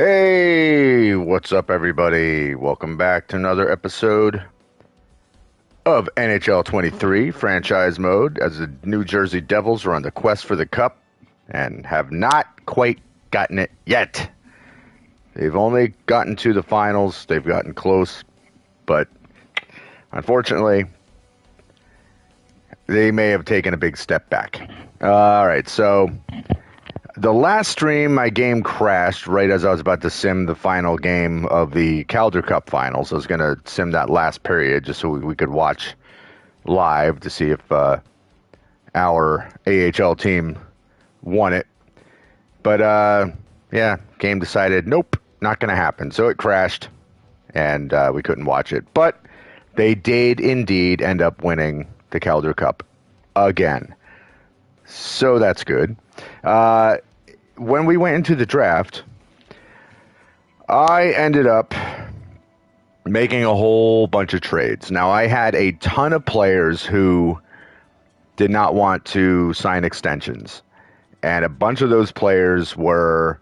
Hey, what's up, everybody? Welcome back to another episode of NHL 23 franchise mode as the New Jersey Devils are on the quest for the cup and have not quite gotten it yet. They've only gotten to the finals, they've gotten close, but unfortunately, they may have taken a big step back. All right, so the last stream, my game crashed right as I was about to sim the final game of the Calder Cup finals. I was going to sim that last period just so we could watch live to see if our AHL team won it. But, yeah, game decided, nope, not going to happen. So it crashed, and we couldn't watch it. But they did indeed end up winning the Calder Cup again. So that's good. When we went into the draft, I ended up making a whole bunch of trades. Now, I had a ton of players who did not want to sign extensions. And a bunch of those players were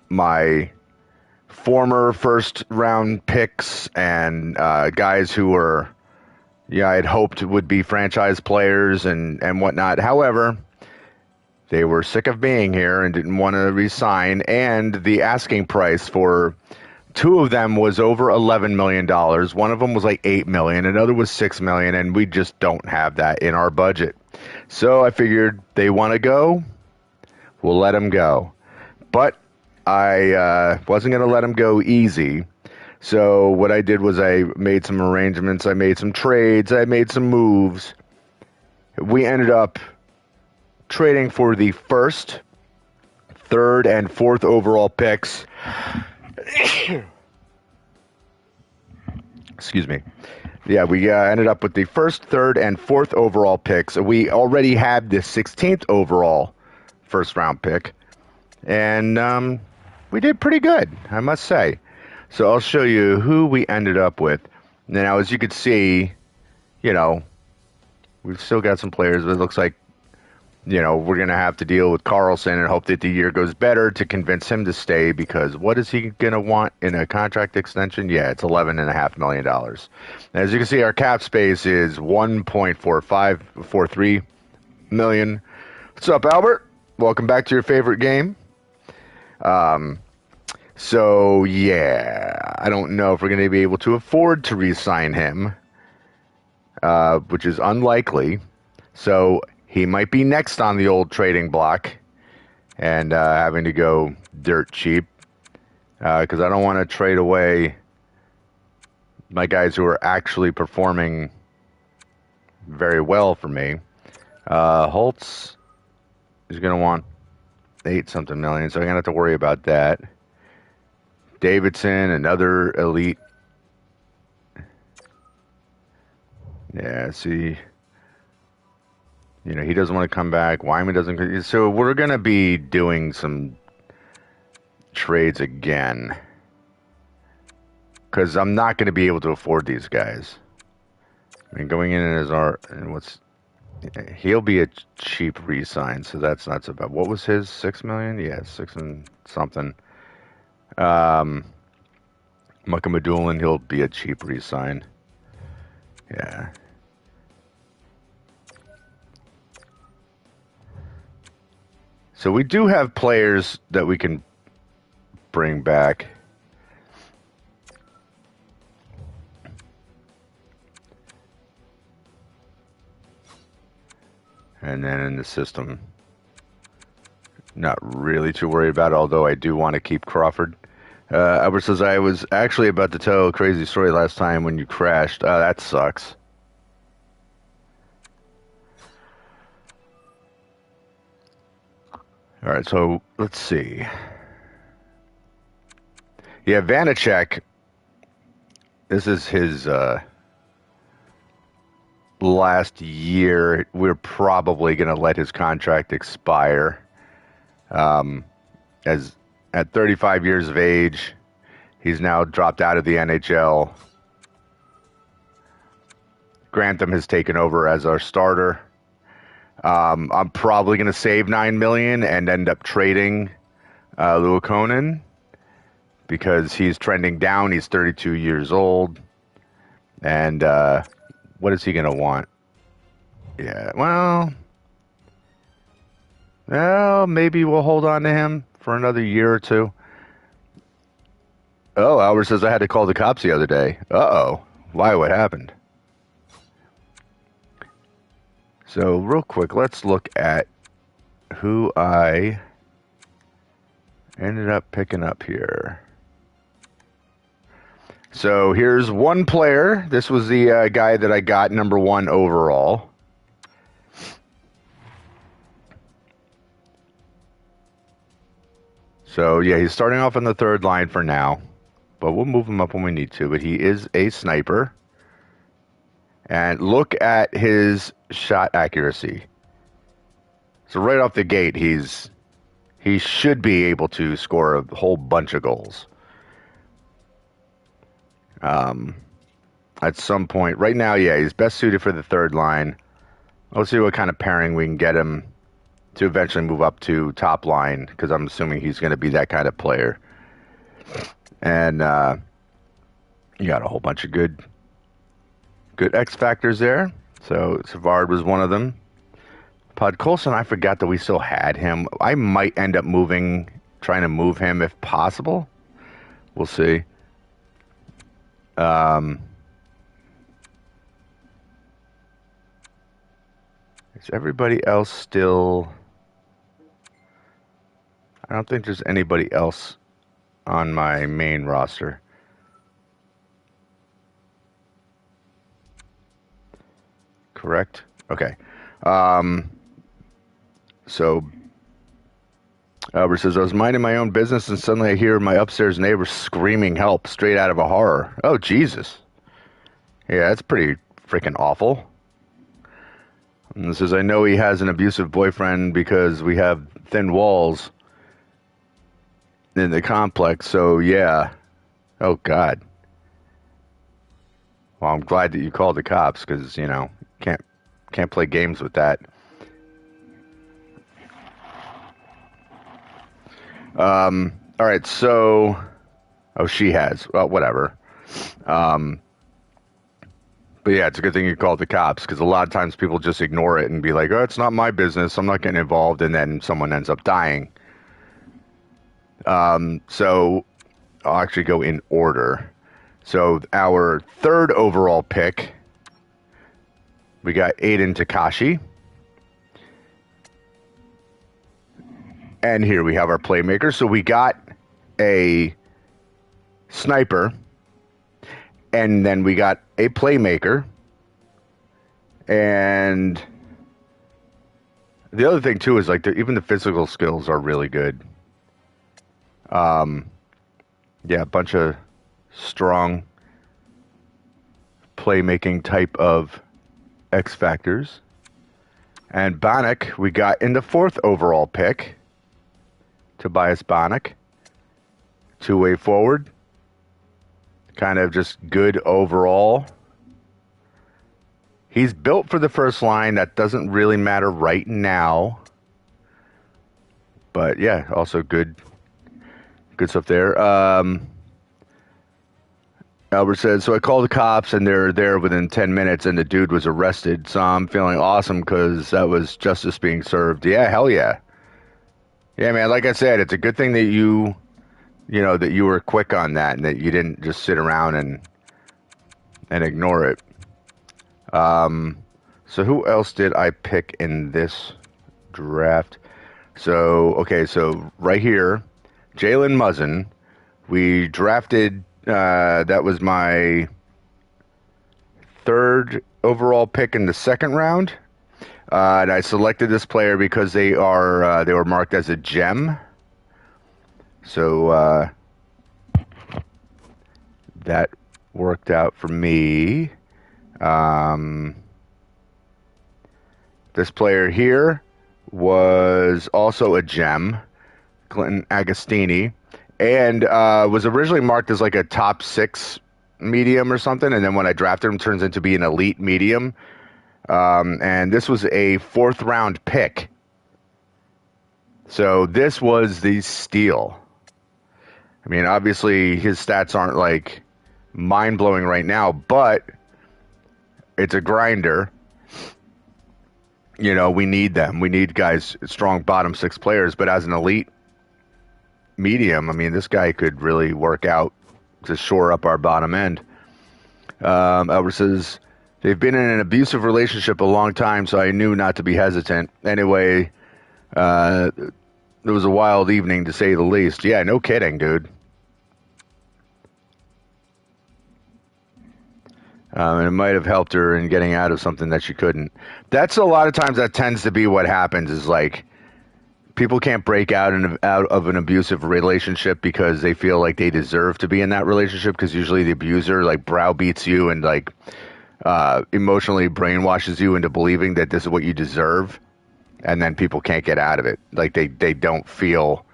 my former first round picks and guys who were, I had hoped would be franchise players and whatnot. However, they were sick of being here and didn't want to resign, and the asking price for two of them was over $11 million. One of them was like $8 million, another was $6 million, and we just don't have that in our budget. So I figured they want to go, we'll let them go. But I wasn't going to let them go easy. So what I did was I made some arrangements, I made some trades, I made some moves. We ended up trading for the first, third, and fourth overall picks. Excuse me. Yeah, we ended up with the first, third, and fourth overall picks. We already had the 16th overall first round pick, and we did pretty good, I must say. So I'll show you who we ended up with. Now, as you can see, we've still got some players, but it looks like we're going to have to deal with Carlson and hope that the year goes better to convince him to stay, because what is he going to want in a contract extension? Yeah, it's $11.5 million. As you can see, our cap space is $1.43 million. What's up, Albert? Welcome back to your favorite game. So, yeah, I don't know if we're going to be able to afford to re-sign him, which is unlikely. So he might be next on the old trading block and having to go dirt cheap, because I don't want to trade away my guys who are actually performing very well for me. Holtz is going to want 8-something million, so I'm going to have to worry about that. Davidson, another elite. Yeah, see, he doesn't want to come back. Wyman doesn't. So we're going to be doing some trades again, because I'm not going to be able to afford these guys. I mean, going in as he'll be a cheap re-sign, so that's not so bad. What was his, $6 million? Yeah, 6 and something. Muckamadulin, he'll be a cheap re-sign. Yeah. So we do have players that we can bring back. And then in the system, not really too worried about it, although I do want to keep Crawford. Albert says, I was actually about to tell a crazy story last time when you crashed. That sucks. All right, so let's see. Yeah, Vanacek, this is his last year. We're probably going to let his contract expire. As at 35 years of age, he's now dropped out of the NHL. Grantham has taken over as our starter. I'm probably going to save $9 million and end up trading Luukkonen because he's trending down. He's 32 years old. And what is he going to want? Yeah, well, maybe we'll hold on to him for another year or two. Oh, Albert says I had to call the cops the other day. Uh-oh. Why? What happened? So, real quick, let's look at who I ended up picking up here. So, here's one player. This was the guy that I got number 1 overall. So, yeah, he's starting off on the 3rd line for now. But we'll move him up when we need to. But he is a sniper. And look at his shot accuracy. So right off the gate, he should be able to score a whole bunch of goals. At some point. Right now, yeah, he's best suited for the 3rd line. Let's see what kind of pairing we can get him to eventually move up to top line, because I'm assuming he's going to be that kind of player. And you got a whole bunch of good X factors there. So Savard was one of them. Podkolson, I forgot that we still had him. I might end up trying to move him if possible. We'll see. Is everybody else still? I don't think there's anybody else on my main roster. Correct? Okay. So Albert says, I was minding my own business and suddenly I hear my upstairs neighbor screaming help straight out of a horror. Oh, Jesus. Yeah, that's pretty freaking awful. And it says, I know he has an abusive boyfriend because we have thin walls in the complex, so yeah. Oh, God. Well, I'm glad that you called the cops because, you know, can't play games with that. All right, so... Oh, she has. Well, whatever. But yeah, it's a good thing you called the cops, because a lot of times people just ignore it and be like, oh, it's not my business, I'm not getting involved, and then someone ends up dying. So I'll actually go in order. So our 3rd overall pick, we got Aiden Takashi. And here we have our playmaker. So we got a sniper, and then we got a playmaker. And the other thing, too, is like even the physical skills are really good. Yeah, a bunch of strong playmaking type of X factors. And Bannock, we got in the 4th overall pick. Tobias Bannock, 2-way forward. Kind of just good overall. He's built for the 1st line. That doesn't really matter right now. But yeah, also good stuff there. Albert said, so I called the cops and they're there within 10 minutes and the dude was arrested. So I'm feeling awesome because that was justice being served. Yeah, hell yeah. Yeah, man, like I said, it's a good thing that you were quick on that and that you didn't just sit around and ignore it. So who else did I pick in this draft? So, okay, so right here, Jalen Muzzin. We drafted, that was my 3rd overall pick in the 2nd round. And I selected this player because they were marked as a gem. So that worked out for me. This player here was also a gem, Clinton Agostini, and was originally marked as like a top 6 medium or something. And then when I drafted him, turns into be an elite medium. And this was a 4th round pick. So this was the steal. I mean, obviously his stats aren't like mind-blowing right now, but it's a grinder. You know, we need them. We need guys, strong bottom six players, but as an elite medium, I mean, this guy could really work out to shore up our bottom end. Albert says, they've been in an abusive relationship a long time, so I knew not to be hesitant. Anyway, it was a wild evening, to say the least. Yeah, no kidding, dude. And it might have helped her in getting out of something that she couldn't. That's a lot of times that tends to be what happens is like people can't break out of an abusive relationship because they feel like they deserve to be in that relationship, because usually the abuser like browbeats you and like emotionally brainwashes you into believing that this is what you deserve, and then people can't get out of it. Like they don't feel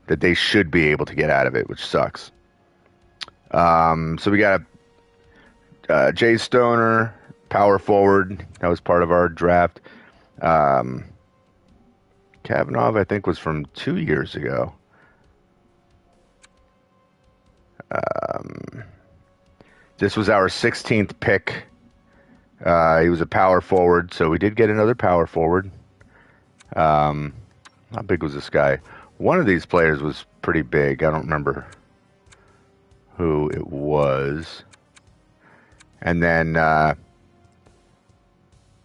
that they should be able to get out of it, which sucks. So we got Jay Stoner, power forward. That was part of our draft. Kavanagh, I think, was from 2 years ago. This was our 16th pick. He was a power forward, so we did get another power forward. How big was this guy? One of these players was pretty big. I don't remember who it was. And then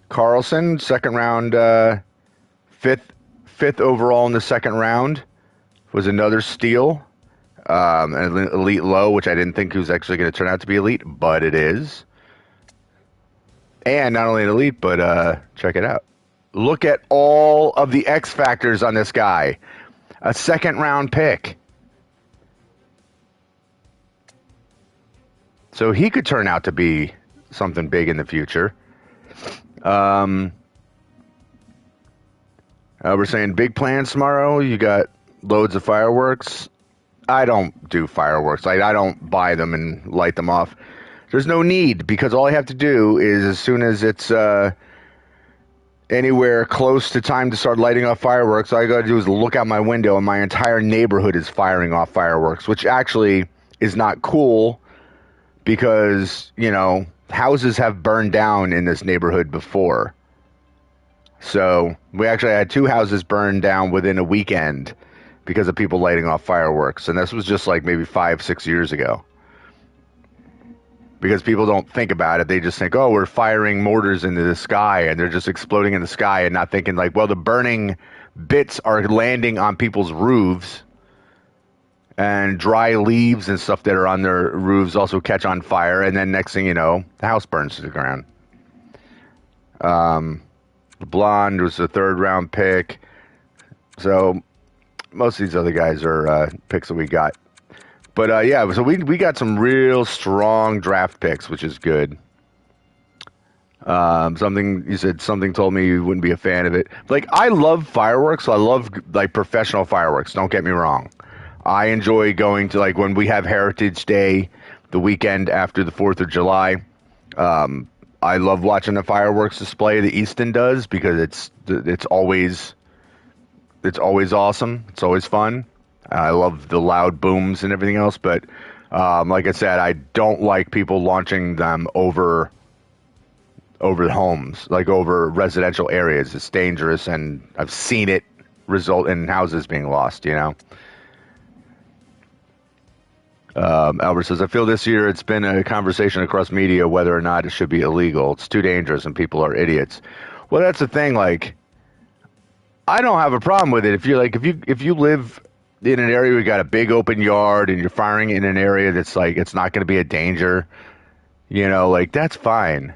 Carlson, second round, fifth overall in the second round, was another steal. An elite low, which I didn't think he was actually going to turn out to be elite, but it is. And not only an elite, but check it out. Look at all of the X factors on this guy. A second round pick. So he could turn out to be something big in the future. We're saying big plans tomorrow. You got loads of fireworks. I don't do fireworks. I don't buy them and light them off. There's no need, because all I have to do is, as soon as it's anywhere close to time to start lighting off fireworks, all I got to do is look out my window and my entire neighborhood is firing off fireworks, which actually is not cool because, you know, houses have burned down in this neighborhood before. So we actually had 2 houses burned down within a weekend because of people lighting off fireworks. And this was just like maybe 5-6 years ago. Because people don't think about it. They just think, oh, we're firing mortars into the sky, and they're just exploding in the sky, and not thinking like, well, the burning bits are landing on people's roofs, and dry leaves and stuff that are on their roofs also catch on fire, and then next thing you know, the house burns to the ground. The blonde was a 3rd round pick. So most of these other guys are picks that we got. But yeah, so we got some real strong draft picks, which is good. Something told me you wouldn't be a fan of it. Like, I love fireworks. So I love like professional fireworks. Don't get me wrong. I enjoy going to, like, when we have Heritage Day, the weekend after the 4th of July. I love watching the fireworks display that Easton does, because it's always awesome. It's always fun. I love the loud booms and everything else, but like I said, I don't like people launching them over homes, like over residential areas. It's dangerous, and I've seen it result in houses being lost, you know? Albert says, I feel this year it's been a conversation across media whether or not it should be illegal. It's too dangerous and people are idiots. Well, that's the thing. Like, I don't have a problem with it. If you live in an area where you got a big open yard and you're firing in an area that's like, it's not going to be a danger, you know, like, that's fine.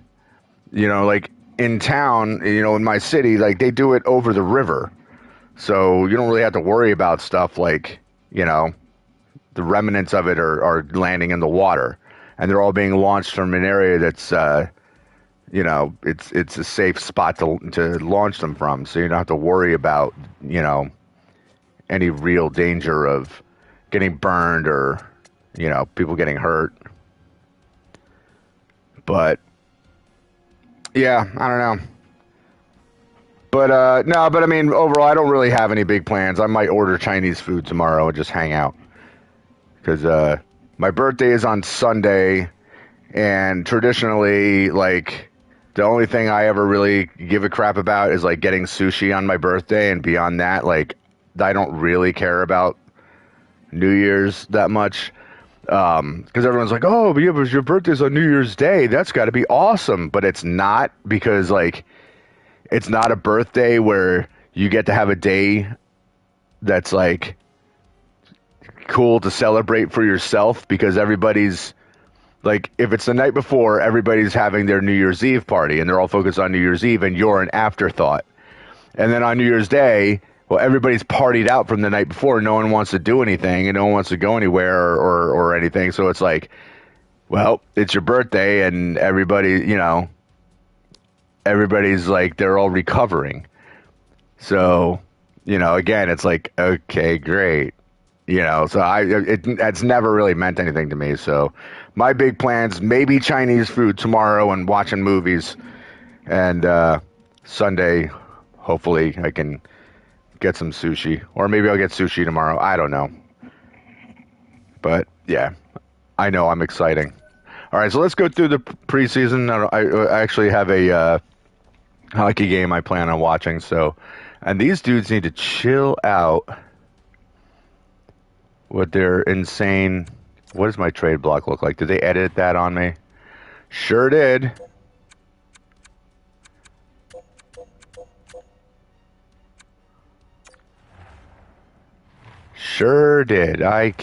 You know, like in town, you know, in my city, like, they do it over the river. So you don't really have to worry about stuff like, you know, the remnants of it are landing in the water, and they're all being launched from an area that's, you know, it's a safe spot to launch them from. So you don't have to worry about, you know, any real danger of getting burned or, you know, people getting hurt. But yeah, I don't know. But no, but I mean, overall, I don't really have any big plans. I might order Chinese food tomorrow and just hang out. because my birthday is on Sunday, and traditionally, like, the only thing I ever really give a crap about is like getting sushi on my birthday, and beyond that, like, I don't really care about New Year's that much. Because everyone's like, oh, but yeah, but your birthday's on New Year's Day. That's got to be awesome. But it's not, because, like, it's not a birthday where you get to have a day that's, like, cool to celebrate for yourself, because everybody's, like, if it's the night before, everybody's having their New Year's Eve party and they're all focused on New Year's Eve and you're an afterthought. And then on New Year's Day, well, everybody's partied out from the night before. No one wants to do anything and no one wants to go anywhere or anything. So it's like, well, it's your birthday and everybody's like, they're all recovering. So, again, it's like, okay, great. So it's never really meant anything to me. So my big plans, maybe Chinese food tomorrow and watching movies. And Sunday, hopefully I can get some sushi. Or maybe I'll get sushi tomorrow. I don't know. But yeah, I know I'm exciting. All right, so let's go through the preseason. I actually have a hockey game I plan on watching. And these dudes need to chill out with their insane. What does my trade block look like? Did they edit that on me? Sure did. Sure did. I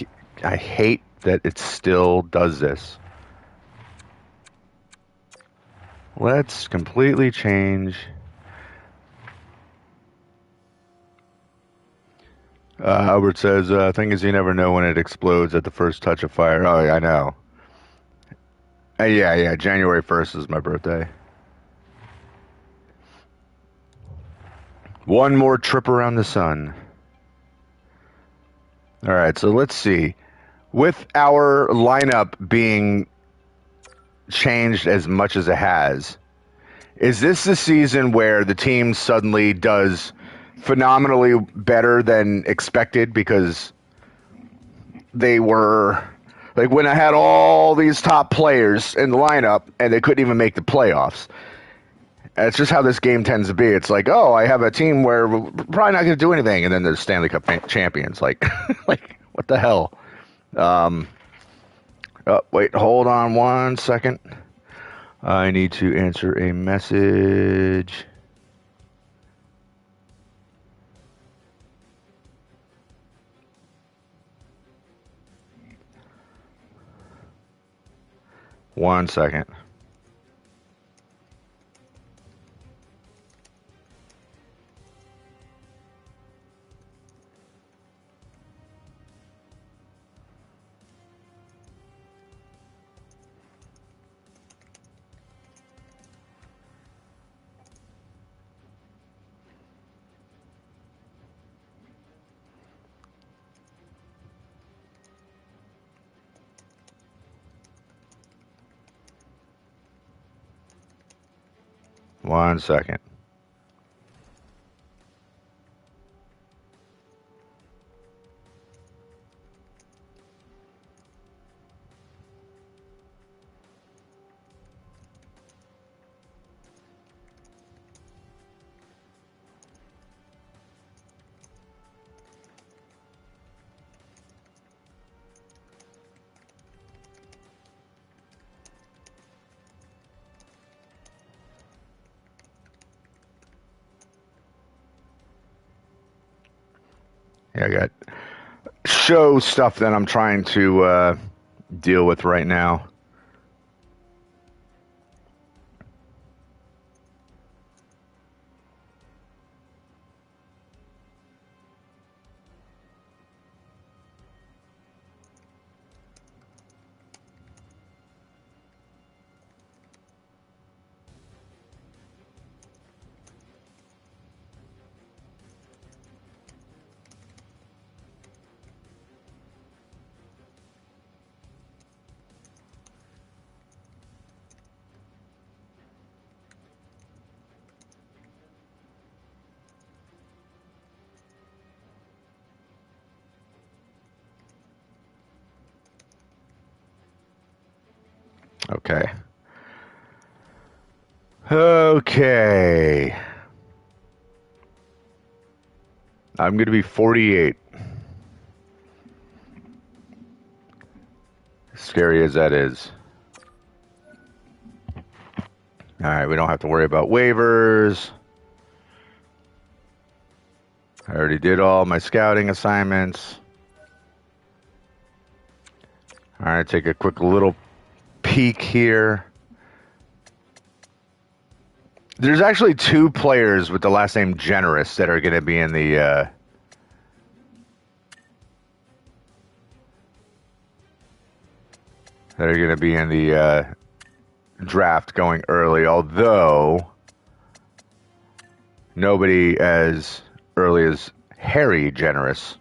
hate that it still does this. Let's completely change. Albert says, thing is, you never know when it explodes at the first touch of fire. Oh, yeah, I know. Yeah, January 1st is my birthday. One more trip around the sun. All right, so let's see. With our lineup being changed as much as it has, is this the season where the team suddenly does phenomenally better than expected, because they were, like, when I had all these top players in the lineup and they couldn't even make the playoffs? And it's just how this game tends to be. It's like, oh, I have a team where we're probably not going to do anything, and then they're Stanley Cup champions. Like, like, what the hell? Oh, wait, hold on 1 second. I need to answer a message. One second. One second. Yeah, I got show stuff that I'm trying to deal with right now. Okay. Okay. I'm going to be 48. Scary as that is. All right, we don't have to worry about waivers. I already did all my scouting assignments. All right, take a quick little peek here. There's actually 2 players with the last name Generous that are going to be in the draft going early, although nobody as early as Harry Generous.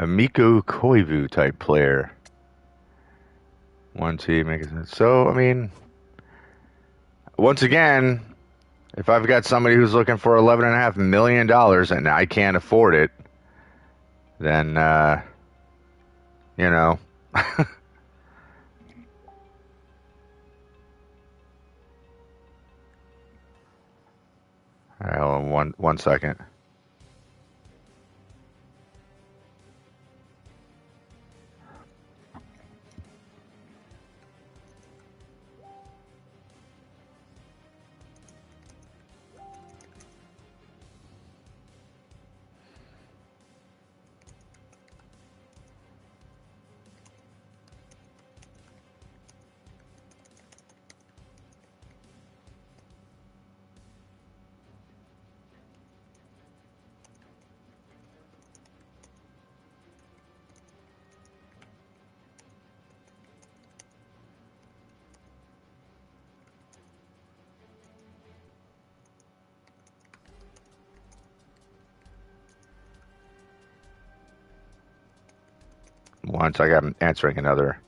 A Mikko Koivu type player. 1 team makes sense. So, I mean, once again, if I've got somebody who's looking for $11.5 million and I can't afford it, then, you know. All right, hold on one second. Once I got answering another.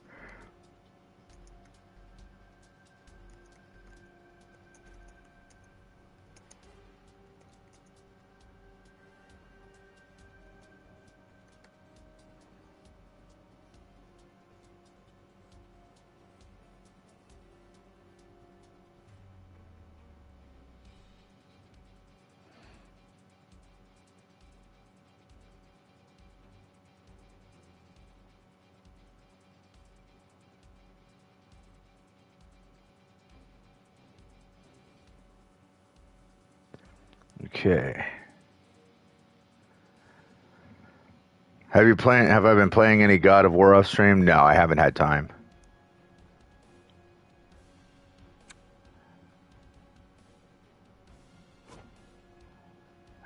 Okay. Have I been playing any God of War off stream? No, I haven't had time.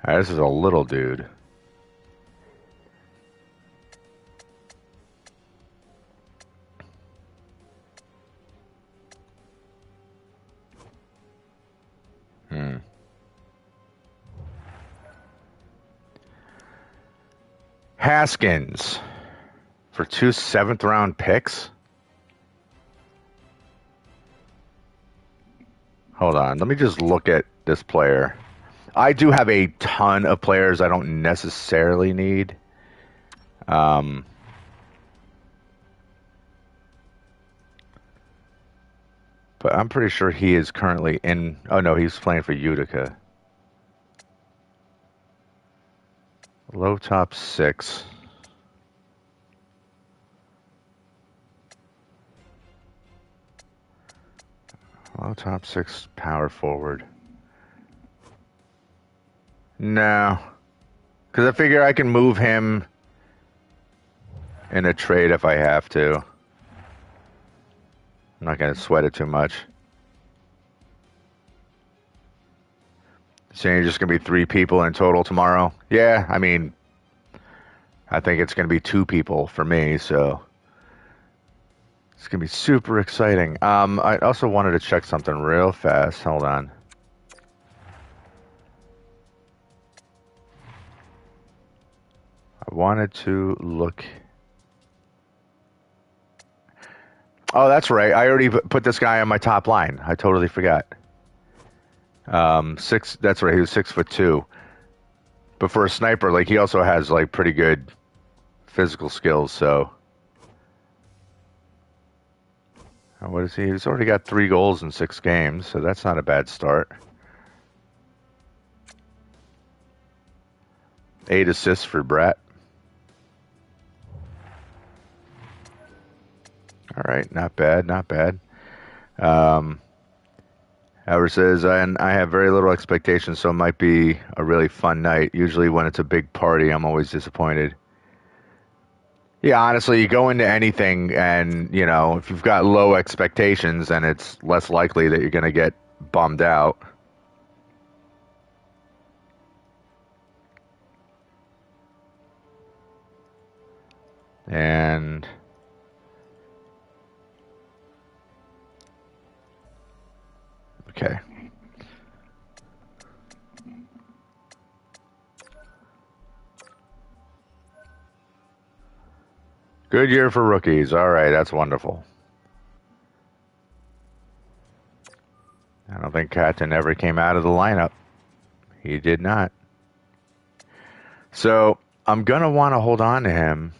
All right, this is a little dude. Haskins for 2 7th-round picks. Hold on, let me just look at this player. I do have a ton of players I don't necessarily need. But I'm pretty sure he is currently in. Oh no, he's playing for Utica. Low top 6. Low top 6 power forward. No. Because I figure I can move him in a trade if I have to. I'm not going to sweat it too much. So you're just going to be 3 people in total tomorrow? Yeah, I mean, I think it's going to be 2 people for me, so it's going to be super exciting. I also wanted to check something real fast. Hold on. I wanted to look. Oh, that's right. I already put this guy on my top line. I totally forgot. 6. That's right. He was 6'2". But for a sniper, like he also has like pretty good physical skills. So what is he? He's already got 3 goals in 6 games, so that's not a bad start. 8 assists for Brett. All right, not bad, not bad. However says, and I have very little expectations, so it might be a really fun night. Usually when it's a big party, I'm always disappointed. Yeah, honestly, you go into anything and, you know, if you've got low expectations, then it's less likely that you're going to get bummed out. And okay. Good year for rookies. All right, that's wonderful. I don't think Catton ever came out of the lineup. He did not. So I'm going to want to hold on to him.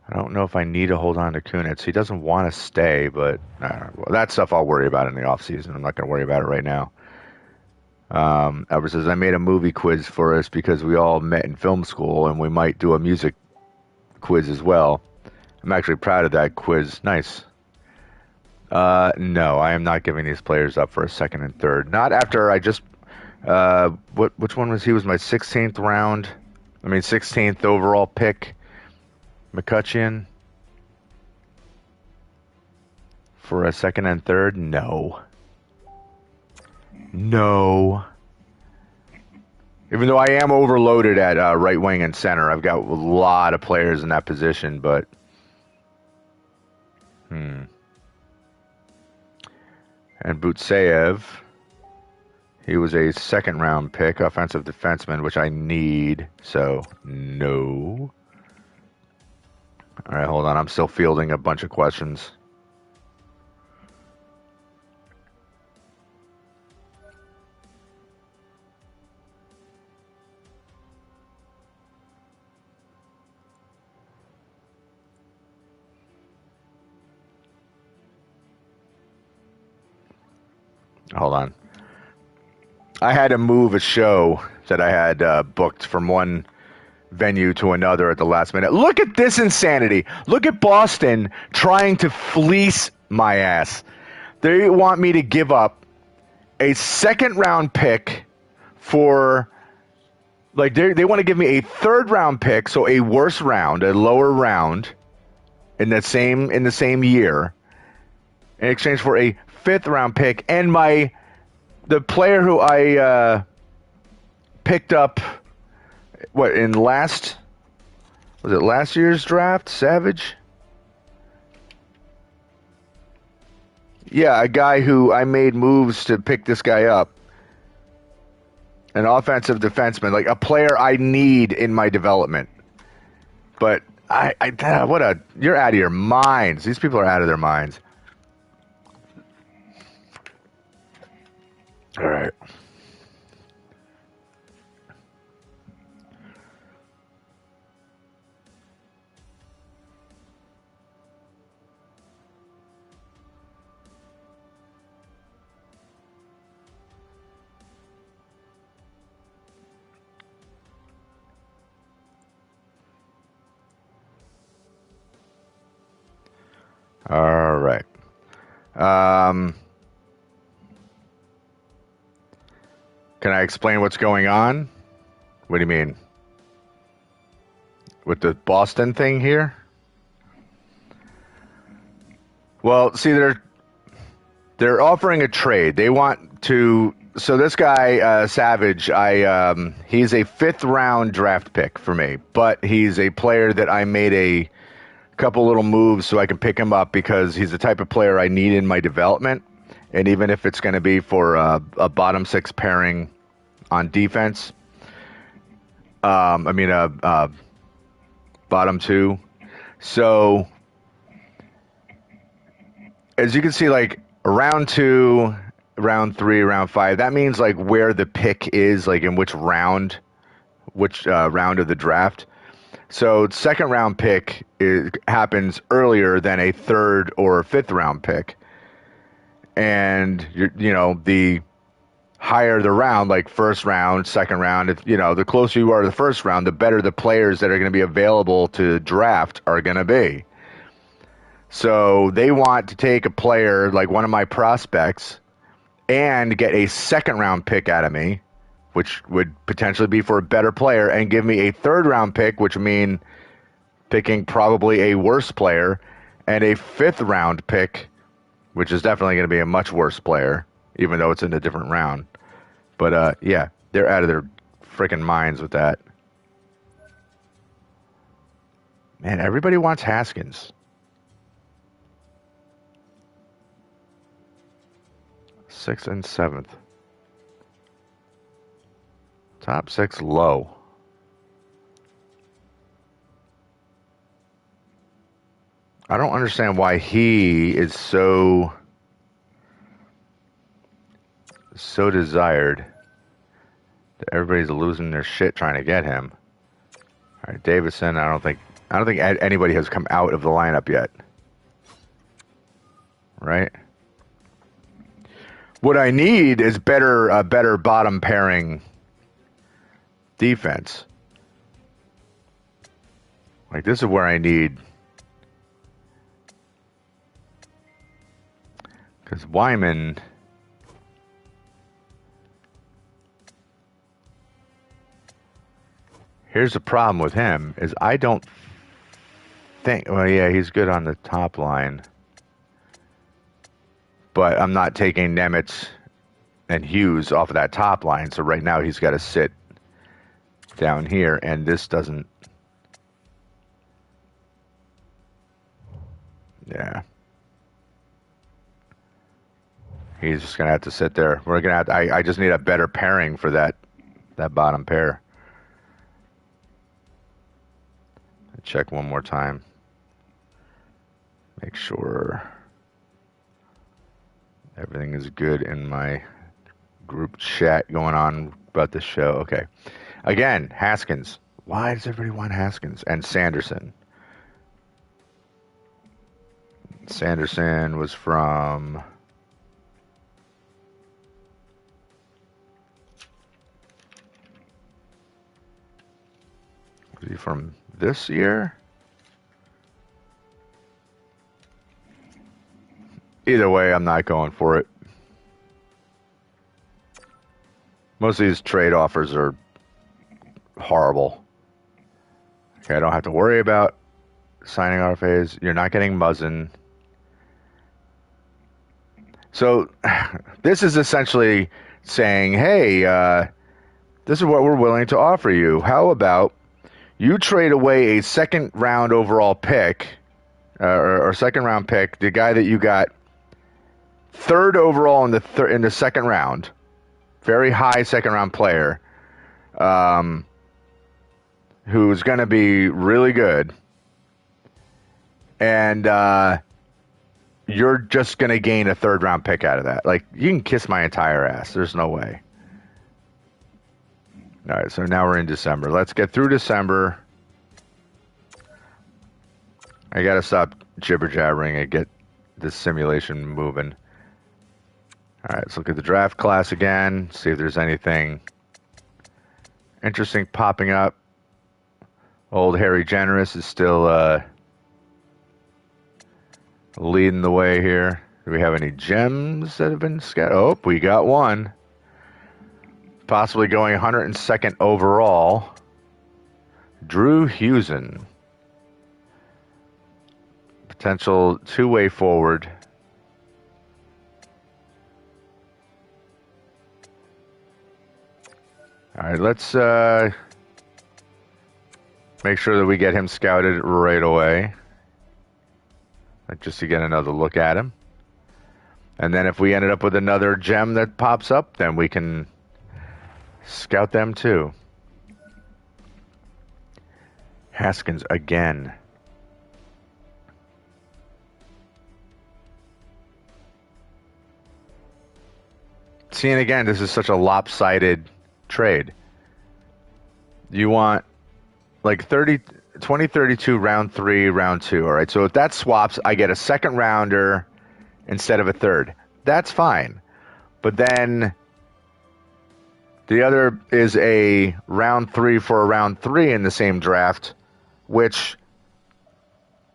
I don't know if I need to hold on to Kunitz. He doesn't want to stay, but well, that stuff I'll worry about in the offseason. I'm not going to worry about it right now. Albert says, I made a movie quiz for us because we all met in film school, and we might do a music quiz as well. I'm actually proud of that quiz. Nice. No, I am not giving these players up for a second and third. Not after I just... which one was he? Was my 16th round? 16th overall pick. McCutcheon. For a second and third? No. No. Even though I am overloaded at right wing and center, I've got a lot of players in that position, but... And Butseyev, he was a second round pick, offensive defenseman, which I need, so no. All right, hold on. I'm still fielding a bunch of questions. Hold on. I had to move a show that I had booked from one venue to another at the last minute. Look at this insanity. Look at Boston trying to fleece my ass. They want me to give up a second round pick for, like, they want to give me a third round pick, so a worse round, a lower round in the same year, in exchange for a fifth round pick, and the player who I picked up in last year's draft, Savage? Yeah, a guy who I made moves to pick this guy up. An offensive defenseman, like a player I need in my development. But you're out of your minds. These people are out of their minds. All right. All right. Can I explain what's going on? What do you mean? With the Boston thing here? Well, see, they're offering a trade. They want to. So this guy, Savage, he's a 5th round draft pick for me, but he's a player that I made a couple little moves so I can pick him up because he's the type of player I need in my development. And even if it's going to be for a bottom 6 pairing on defense, bottom 2. So as you can see, like, round 2, round 3, round 5. That means like where the pick is, like in which round of the draft. So second round pick happens earlier than a third or fifth round pick, and the higher the round, like first round, second round, the closer you are to the first round, the better the players that are going to be available to draft are going to be. So they want to take a player like one of my prospects and get a second round pick out of me, which would potentially be for a better player, and give me a third round pick, which would mean picking probably a worse player, and a fifth round pick, which is definitely going to be a much worse player, even though it's in a different round. But yeah, they're out of their freaking minds with that. Man, everybody wants Haskins. 6th and 7th. Top 6 low. I don't understand why he is so desired that everybody's losing their shit trying to get him. All right, Davison. I don't think anybody has come out of the lineup yet. Right? What I need is better bottom pairing defense. Like, this is where I need, because Wyman, here's the problem with him is I don't think, well, yeah, he's good on the top line, but I'm not taking Nemitz and Hughes off of that top line. So right now he's got to sit down here, and this doesn't. Yeah. He's just going to have to sit there. We're going to have to, I just need a better pairing for that bottom pair. Check one more time. Make sure everything is good in my group chat going on about this show. Okay. Again, Haskins. Why does everybody want Haskins? And Sanderson. Sanderson was from... Was he from this year? Either way, I'm not going for it. Most of these trade offers are horrible. Okay, I don't have to worry about signing RFAs. You're not getting Muzzin. So this is essentially saying, hey, this is what we're willing to offer you. How about you trade away a second round overall pick, or second round pick, the guy that you got third overall in the second round, very high second round player, who's going to be really good, and you're just going to gain a third round pick out of that. Like, you can kiss my entire ass. There's no way. All right, so now we're in December. Let's get through December. I got to stop jibber-jabbering and get this simulation moving. All right, let's look at the draft class again, see if there's anything interesting popping up. Old Harry Generous is still leading the way here. Do we have any gems that have been scattered? Oh, we got one. Possibly going 102nd overall. Drew Hewson. Potential two-way forward. All right, let's make sure that we get him scouted right away. Like, just to get another look at him. And then if we ended up with another gem that pops up, then we can scout them too. Haskins again. See, and again, this is such a lopsided trade. You want like 2032 round 3, round 2. All right. So if that swaps, I get a second rounder instead of a third. That's fine. But then the other is a round 3 for a round 3 in the same draft, which,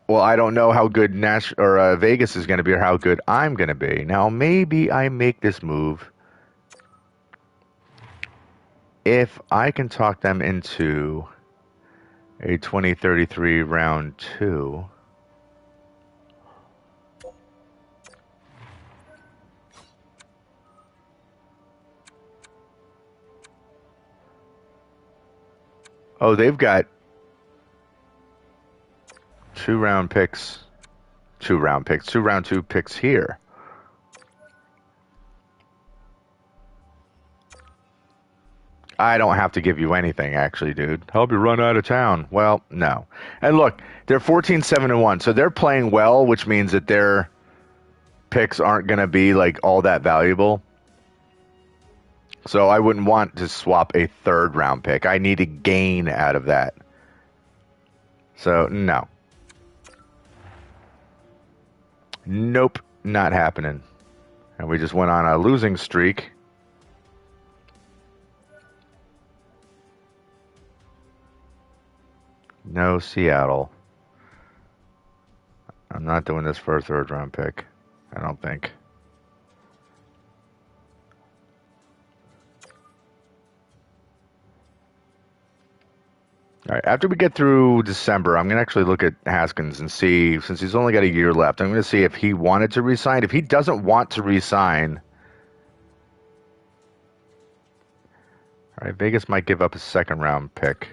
well, I don't know how good Vegas is going to be or how good I'm going to be. Now, maybe I make this move if I can talk them into a 2033 round 2. Oh, they've got 2 round 2 picks here. I don't have to give you anything, actually, dude. Help you run out of town. Well, no. And look, they're 14-7-1, so they're playing well, which means that their picks aren't going to be like all that valuable. So I wouldn't want to swap a third round pick. I need to gain out of that. So, no. Nope, not happening. And we just went on a losing streak. No, Seattle. I'm not doing this for a third round pick. I don't think. All right, after we get through December, I'm going to actually look at Haskins and see, since he's only got a year left, I'm going to see if he wanted to resign. If he doesn't want to resign, all right, Vegas might give up a second round pick.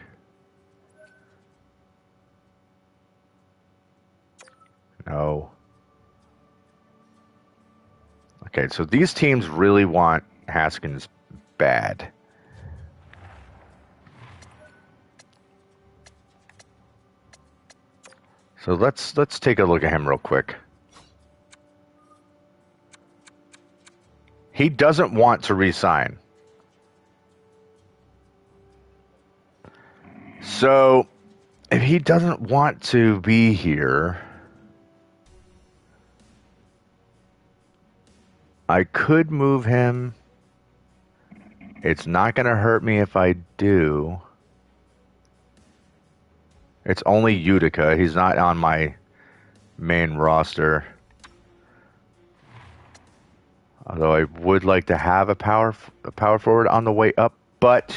No. Okay, so these teams really want Haskins bad. So let's take a look at him real quick. He doesn't want to resign. So if he doesn't want to be here, I could move him. It's not going to hurt me if I do. It's only Utica. He's not on my main roster. Although I would like to have a power forward on the way up, but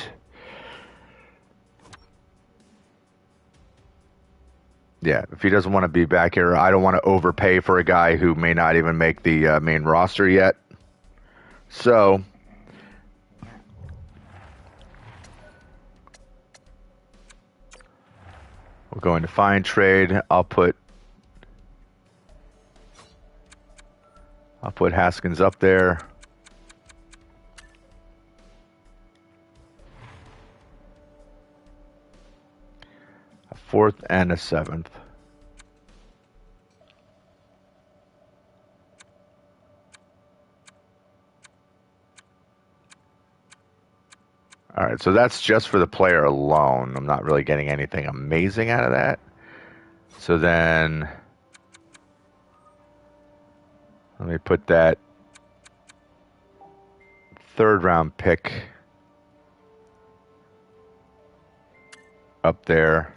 yeah, if he doesn't want to be back here, I don't want to overpay for a guy who may not even make the main roster yet. So we're going to find trade. I'll put Haskins up there. A 4th and a 7th. All right, so that's just for the player alone. I'm not really getting anything amazing out of that. So then let me put that 3rd round pick up there.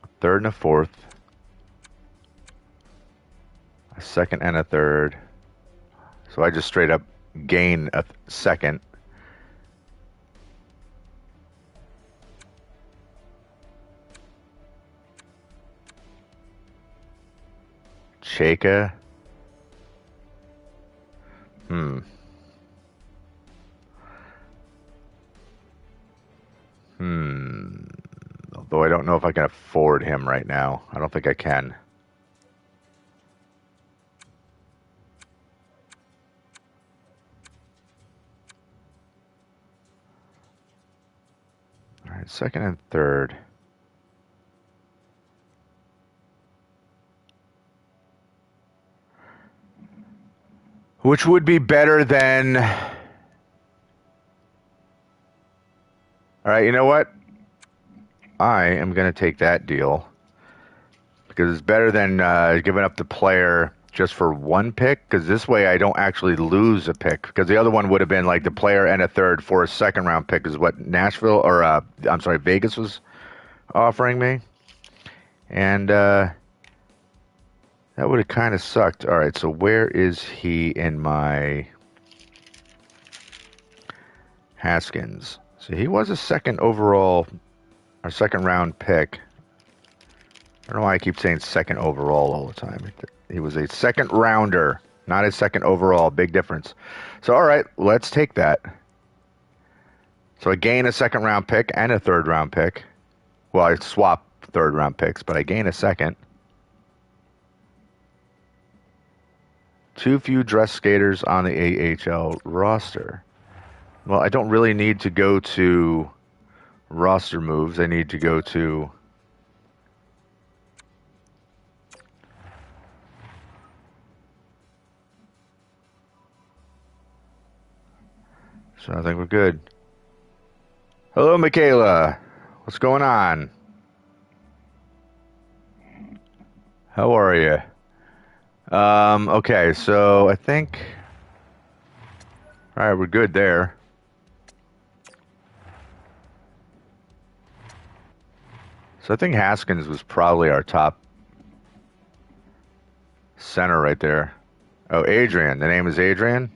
A 3rd and a 4th. A 2nd and a 3rd. So I just straight up gain a 2nd. Chaka. Although I don't know if I can afford him right now. I don't think I can. All right, 2nd and 3rd. which would be better than... All right, you know what? I am going to take that deal because it's better than giving up the player just for one pick, because this way I don't actually lose a pick, because the other one would have been like the player and a third for a second round pick is what Nashville, or I'm sorry, Vegas was offering me. And that would have kind of sucked. All right, so where is he in my Haskins? So he was a second overall, or second round pick. I don't know why I keep saying second overall all the time. He was a second rounder, not a second overall. Big difference. So, all right, let's take that. So I gain a second round pick and a third round pick. Well, I swap third round picks, but I gain a second. Too few dress skaters on the AHL roster. Well, I don't really need to go to roster moves. I need to go to... So I think we're good. Hello, Michaela. What's going on? How are you? Okay, so I think... All right, we're good there. So I think Haskins was probably our top center right there. Oh, Adrian. The name is Adrian?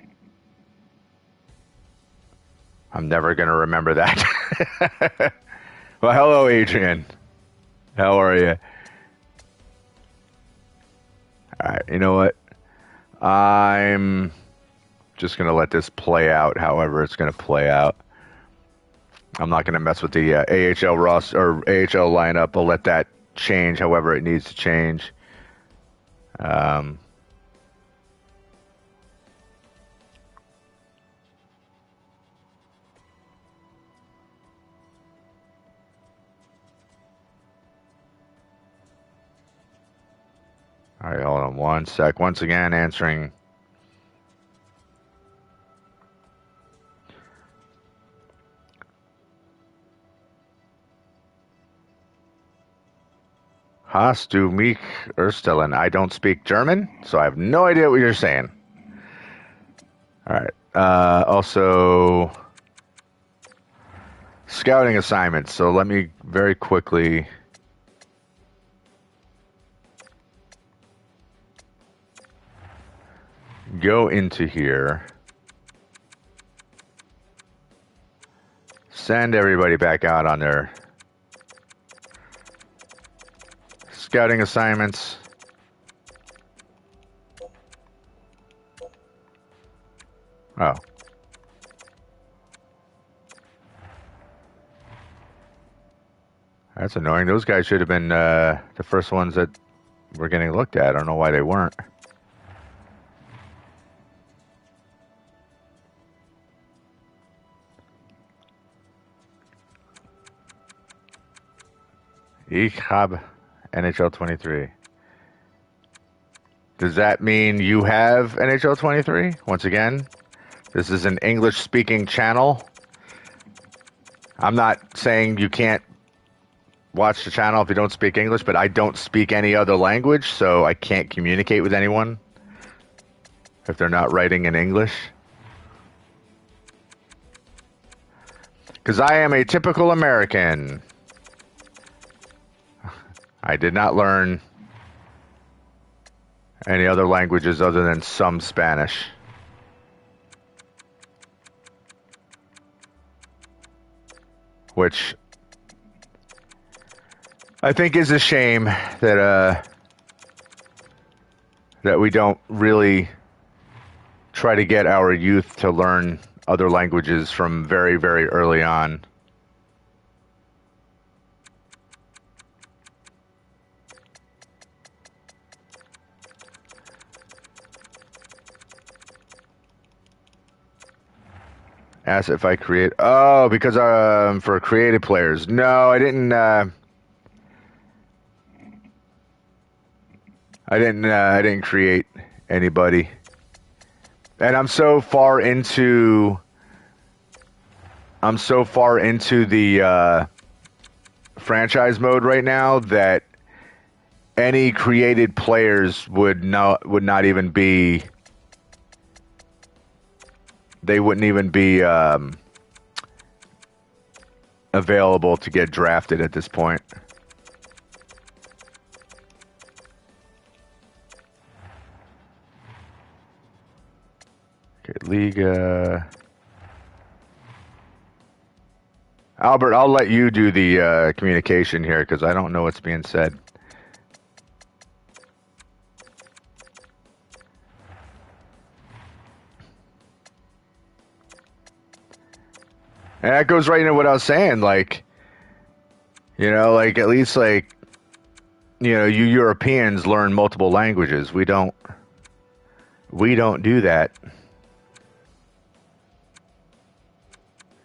I'm never going to remember that. Well, hello, Adrian. How are you? All right, you know what? I'm just going to let this play out however it's going to play out. I'm not going to mess with the AHL roster or AHL lineup. I'll let that change however it needs to change. All right, hold on one sec. Once again, answering. Hast du mich erstellen? I don't speak German, so I have no idea what you're saying. All right. Also, scouting assignments. So let me very quickly... go into here, send everybody back out on their scouting assignments. Oh. That's annoying. Those guys should have been the first ones that were getting looked at. I don't know why they weren't. Ich habe NHL 23. Does that mean you have NHL 23? Once again, this is an English-speaking channel. I'm not saying you can't watch the channel if you don't speak English, but I don't speak any other language, so I can't communicate with anyone if they're not writing in English. Because I am a typical American. I did not learn any other languages other than some Spanish. Which I think is a shame that that we don't really try to get our youth to learn other languages from very, very early on. Ask if I create... Oh, because for creative players. No, I didn't... I didn't create anybody. And I'm so far into the franchise mode right now that any created players would not even be, they wouldn't even be available to get drafted at this point. Okay, Liga. Albert, I'll let you do the communication here because I don't know what's being said. And that goes right into what I was saying, like, like at least like, you Europeans learn multiple languages. We don't do that.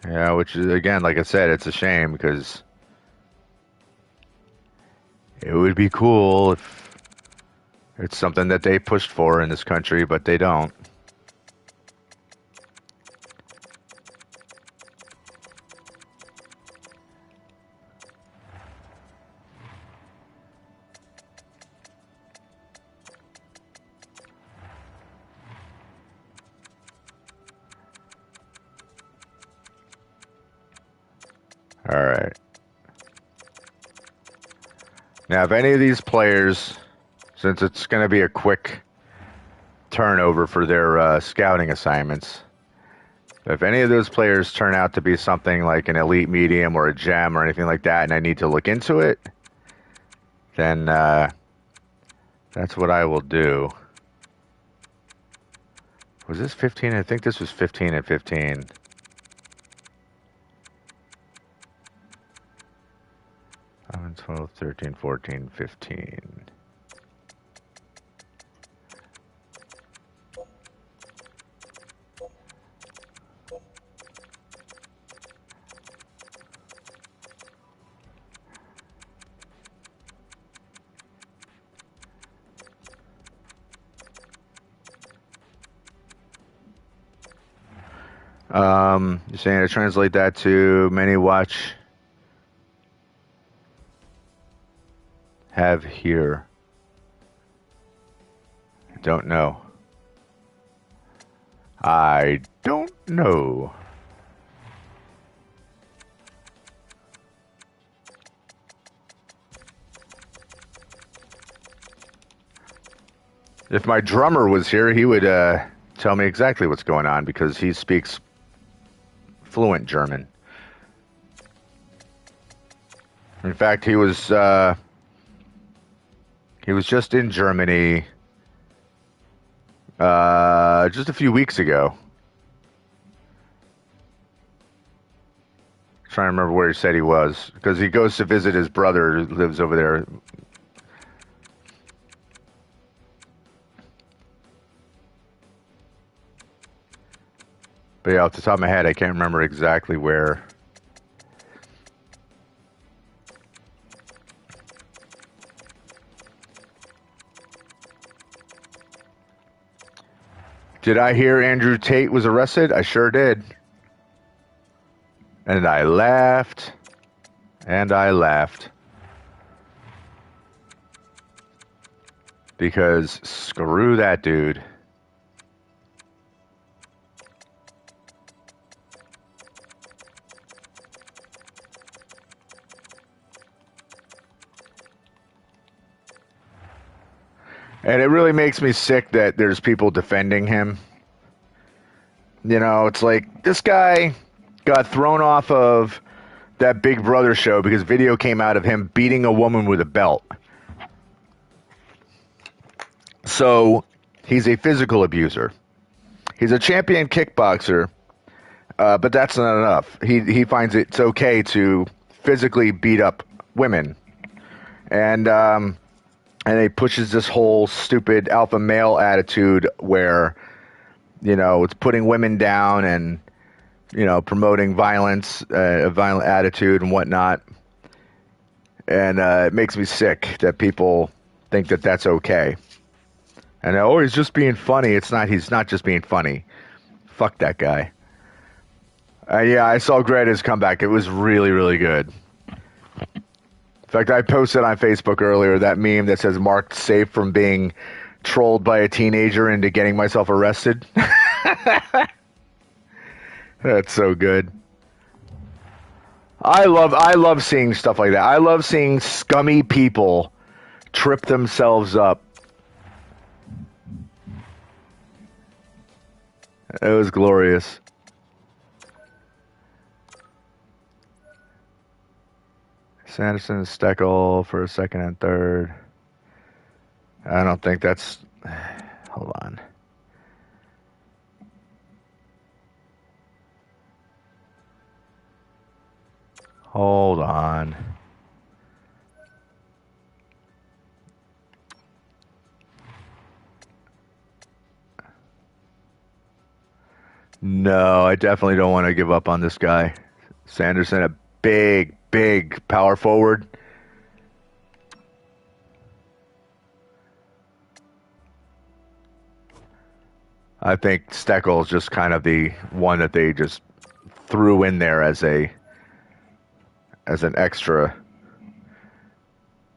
Yeah, which is, again, like I said, it's a shame because it would be cool if it's something that they pushed for in this country, but they don't. All right. Now, if any of these players, since it's going to be a quick turnover for their scouting assignments, if any of those players turn out to be something like an elite medium or a gem or anything like that, and I need to look into it, then that's what I will do. Was this 15? I think this was 15 and 15. 11, 12, 13, 14, 15. You're saying to translate that to many watch have here. I don't know. I don't know. If my drummer was here, he would tell me exactly what's going on because he speaks fluent German. In fact, he was just in Germany just a few weeks ago. I'm trying to remember where he said he was because he goes to visit his brother who lives over there. But yeah, off the top of my head, I can't remember exactly where. Did I hear Andrew Tate was arrested? I sure did. And I laughed. And I laughed. Because screw that dude. And it really makes me sick that there's people defending him. It's like this guy got thrown off of that Big Brother show because video came out of him beating a woman with a belt. So he's a physical abuser. He's a champion kickboxer, but that's not enough. He finds it's okay to physically beat up women. And he pushes this whole stupid alpha male attitude where, it's putting women down and, promoting violence, a violent attitude and whatnot. And it makes me sick that people think that that's okay. And oh, he's just being funny. It's not. He's not just being funny. Fuck that guy. Yeah, I saw Greta's comeback. It was really, really good. In fact, I posted on Facebook earlier that meme that says marked safe from being trolled by a teenager into getting myself arrested. That's so good. I love seeing stuff like that. I love seeing scummy people trip themselves up. It was glorious. Sanderson and Steckel for a second and third. I don't think that's... Hold on. Hold on. No, I definitely don't want to give up on this guy. Sanderson, a big, big power forward. I think Steckel is just kind of the one that they just threw in there as an extra.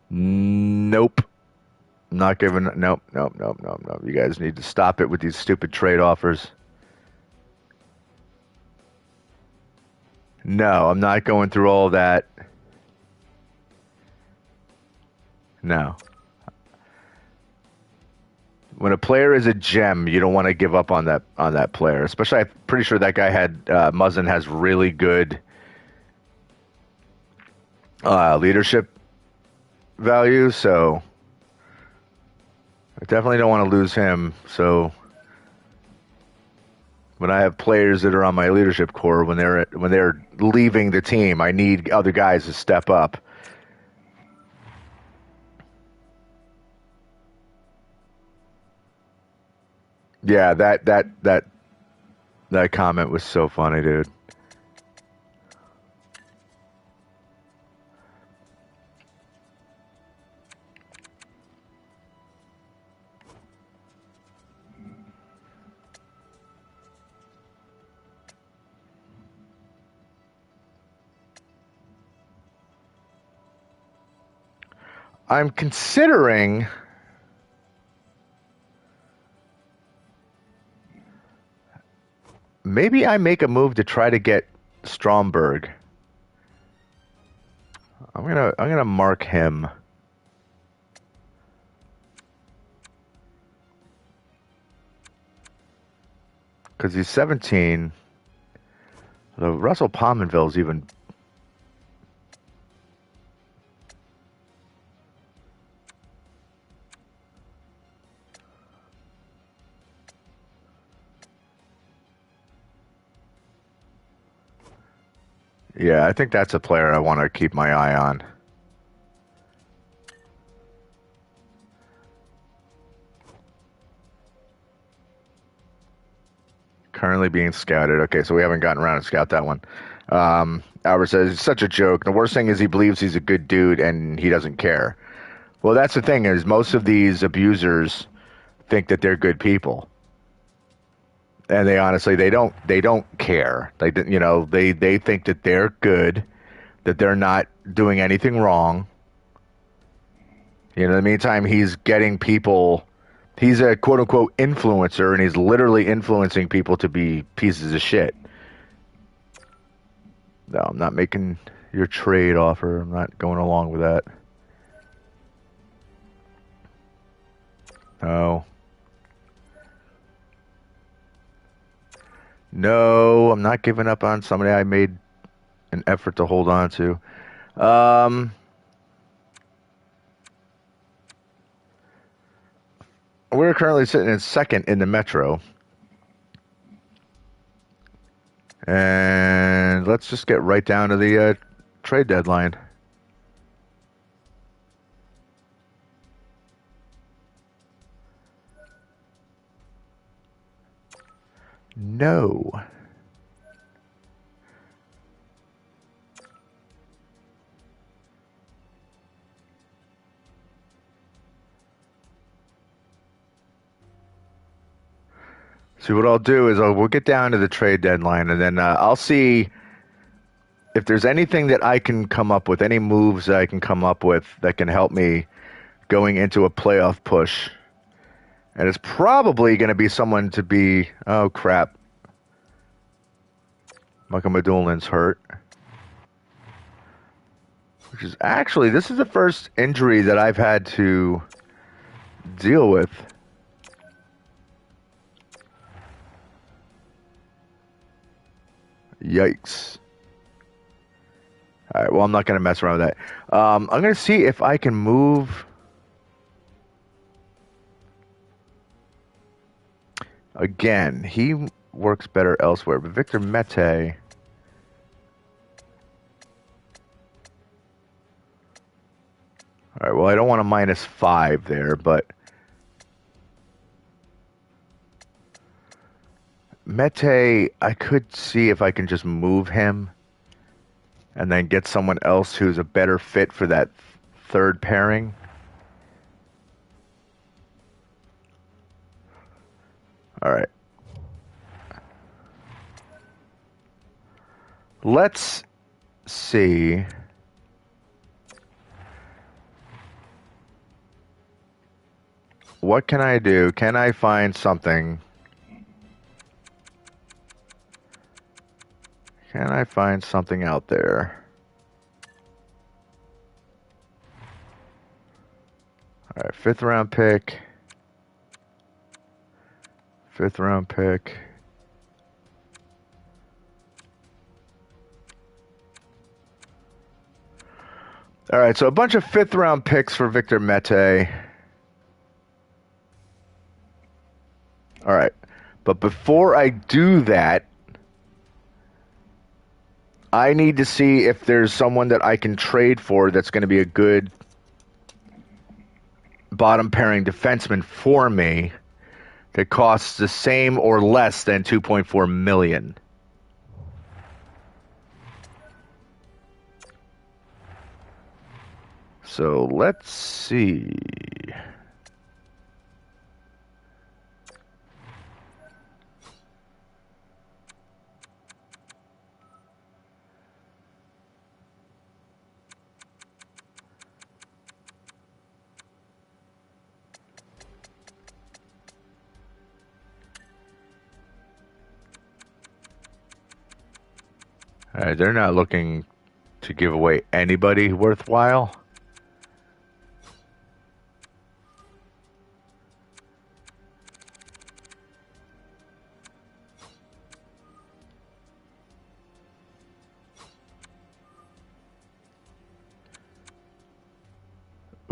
Nope. Not giving. Nope. You guys need to stop it with these stupid trade offers. No, I'm not going through all that. No. When a player is a gem, you don't want to give up on that player. Especially, I'm pretty sure that guy had Muzzin has really good leadership value. So I definitely don't want to lose him. So when I have players that are on my leadership core, when they're leaving the team, I need other guys to step up. Yeah, that comment was so funny, dude. I'm considering maybe I make a move to try to get Stromberg. I'm gonna mark him. Because he's 17. The Russell Pominville's even... Yeah, I think that's a player I want to keep my eye on. Currently being scouted. Okay, so we haven't gotten around to scout that one. Albert says, it's such a joke. The worst thing is he believes he's a good dude and he doesn't care. Well, that's the thing is most of these abusers think that they're good people. And they honestly, they don't care. They think that they're good, that they're not doing anything wrong. In the meantime, he's getting people... He's a quote-unquote influencer, and he's literally influencing people to be pieces of shit. No, I'm not making your trade offer. I'm not going along with that. No. No, I'm not giving up on somebody I made an effort to hold on to. We're currently sitting in second in the Metro. And let's just get right down to the trade deadline. No. See, what I'll do is we'll get down to the trade deadline, and then I'll see if there's anything that I can come up with, any moves that I can come up with that can help me going into a playoff push. And it's probably going to be someone to be, oh crap, Michael Medulin's hurt. Which is actually, this is the first injury that I've had to deal with. Yikes. All right, well, I'm not going to mess around with that. I'm going to see if I can move. Again, he works better elsewhere, but Victor Mete. All right, well, I don't want a -5 there, but Mete, I could see if I can just move him and then get someone else who's a better fit for that third pairing. All right. Let's see. What can I do? Can I find something? Can I find something out there? All right, 5th round pick. 5th round pick. All right, so a bunch of 5th round picks for Victor Mete. All right, but before I do that, I need to see if there's someone that I can trade for that's going to be a good bottom pairing defenseman for me that costs the same or less than $2.4 million. So let's see. All right, they're not looking to give away anybody worthwhile.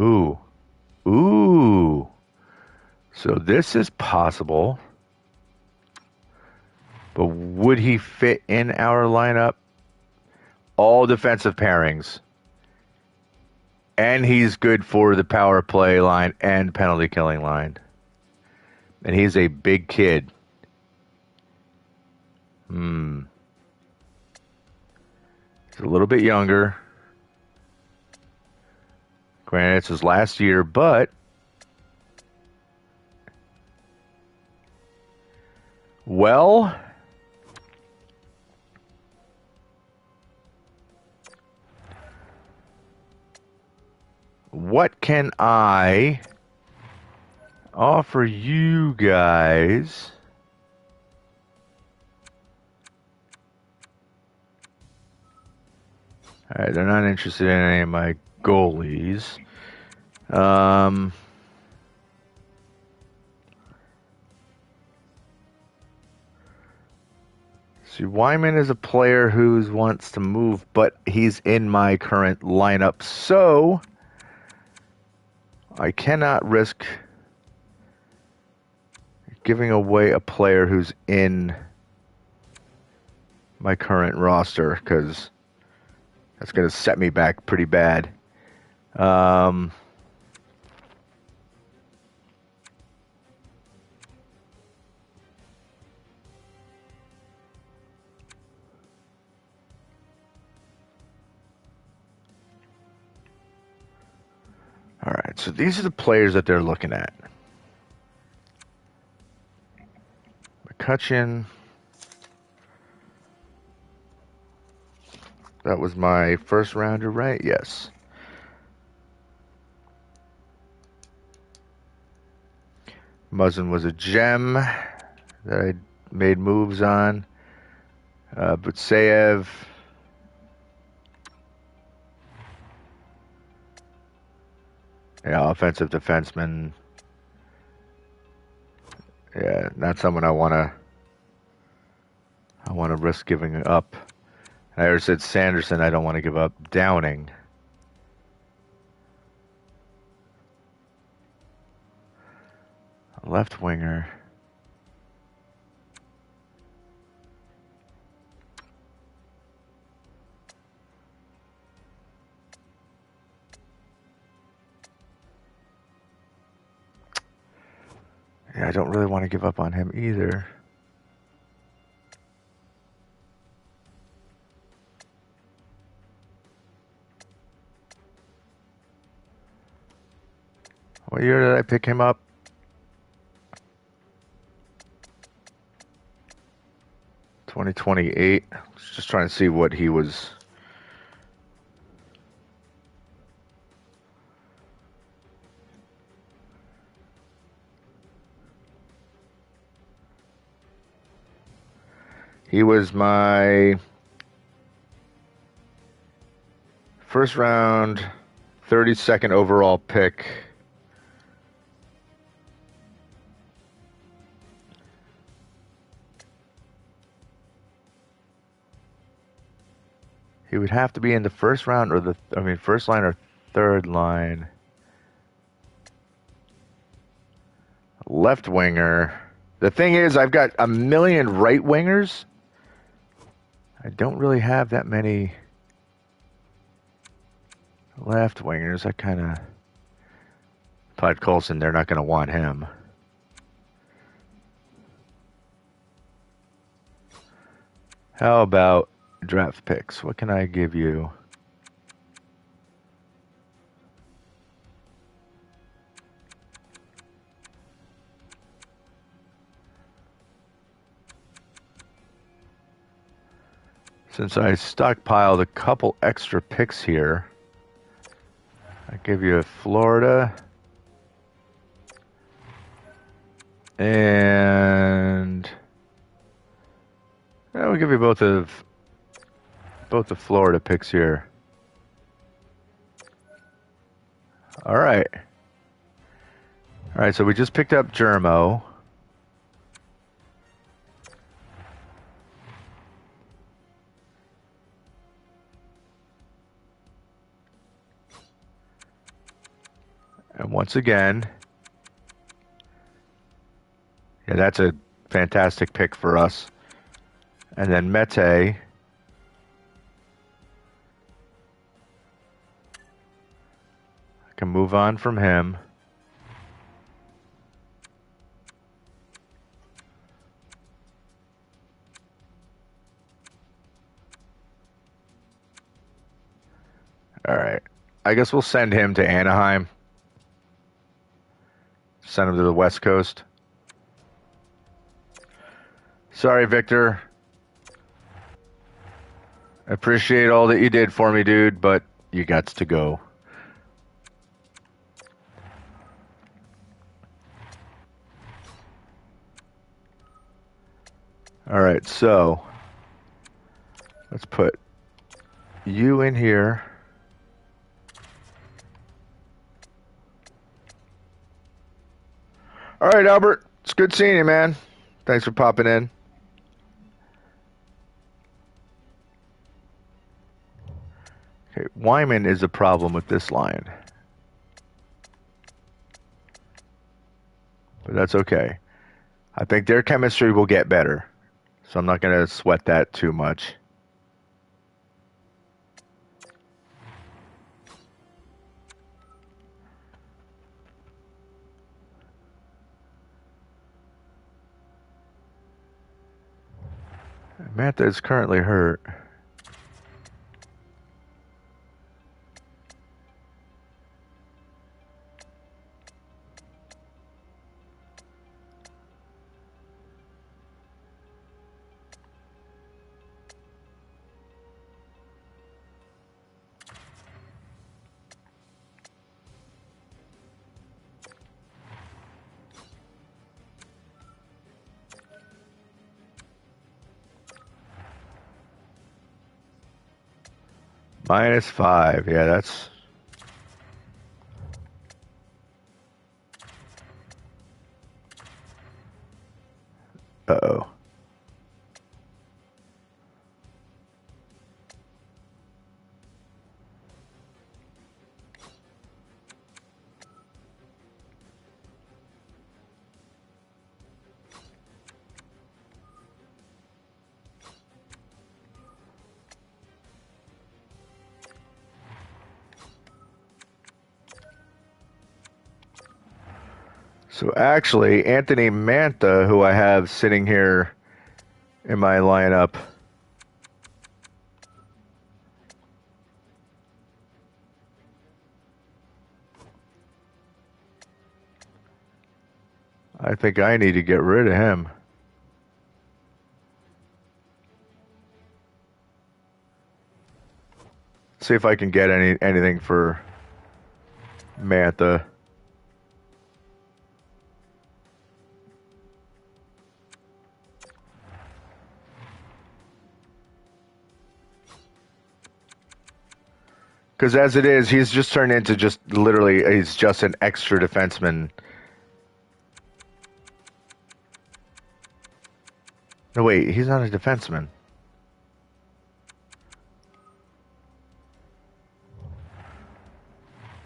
Ooh. Ooh. So this is possible. But would he fit in our lineup? All defensive pairings. And he's good for the power play line and penalty killing line. And he's a big kid. He's a little bit younger. Granted, it's his last year, but well, what can I offer you guys? All right, they're not interested in any of my goalies. See, Wyman is a player who wants to move, but he's in my current lineup, so I cannot risk giving away a player who's in my current roster, because that's going to set me back pretty bad. All right, so these are the players that they're looking at. McCutcheon. That was my first rounder, right? Yes. Muzzin was a gem that I made moves on. Butseyev. Yeah, offensive defenseman. Yeah, not someone I want to risk giving up. I already said Sanderson. I don't want to give up Downing. Left winger. Yeah, I don't really want to give up on him either. What year did I pick him up? 2028. Just trying to see what he was. He was my first round, 32nd overall pick. He would have to be in the first round or first line or third line. Left winger. The thing is, I've got a million right wingers. I don't really have that many left wingers. I kind of... Todd Colson, they're not going to want him. How about draft picks? What can I give you? Since I stockpiled a couple extra picks here, I give you a Florida and we'll give you both the Florida picks here. All right. All right, so we just picked up Germo. And once again, yeah, that's a fantastic pick for us. And then Mete. I can move on from him. All right. I guess we'll send him to Anaheim. Send him to the West Coast. Sorry, Victor. I appreciate all that you did for me, dude, but you got to go. All right, so let's put you in here. All right, Albert. It's good seeing you, man. Thanks for popping in. Okay, Wyman is a problem with this line. But that's okay. I think their chemistry will get better. So I'm not going to sweat that too much. Mantha is currently hurt. -5. Yeah, that's... Uh-oh. So actually, Anthony Mantha, who I have sitting here in my lineup, I think I need to get rid of him. See if I can get anything for Mantha. Because as it is, he's just turned into just literally, he's just an extra defenseman. No, wait, he's not a defenseman.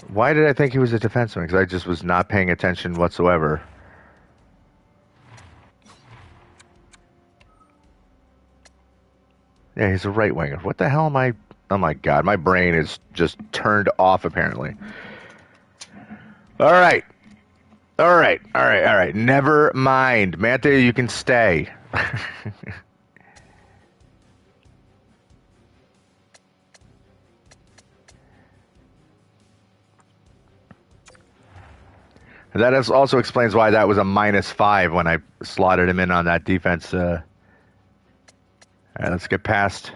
Why did I think he was a defenseman? Because I just was not paying attention whatsoever. Yeah, he's a right winger. What the hell am I? Oh my god, my brain is just turned off apparently. All right. All right. All right. All right. Never mind. Mantha, you can stay. That also explains why that was a -5 when I slotted him in on that defense. All right, let's get past.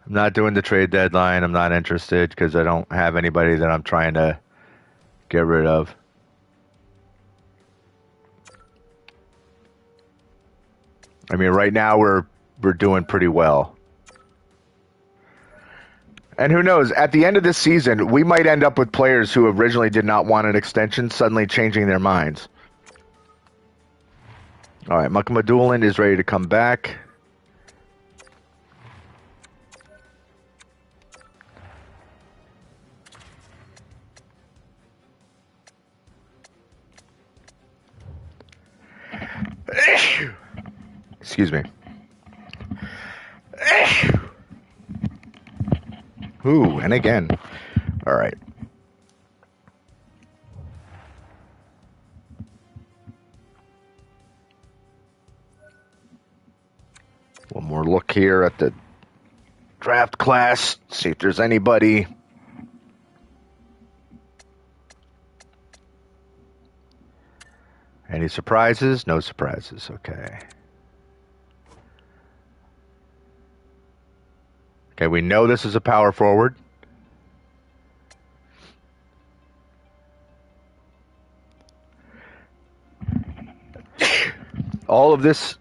I'm not doing the trade deadline. I'm not interested because I don't have anybody that I'm trying to get rid of. I mean, right now we're doing pretty well. And who knows, at the end of this season, we might end up with players who originally did not want an extension suddenly changing their minds. All right, Mukamadulin is ready to come back. Excuse me. Ooh, and again. All right. One more look here at the draft class. See if there's anybody. Any surprises? No surprises. Okay. Okay, we know this is a power forward. All of this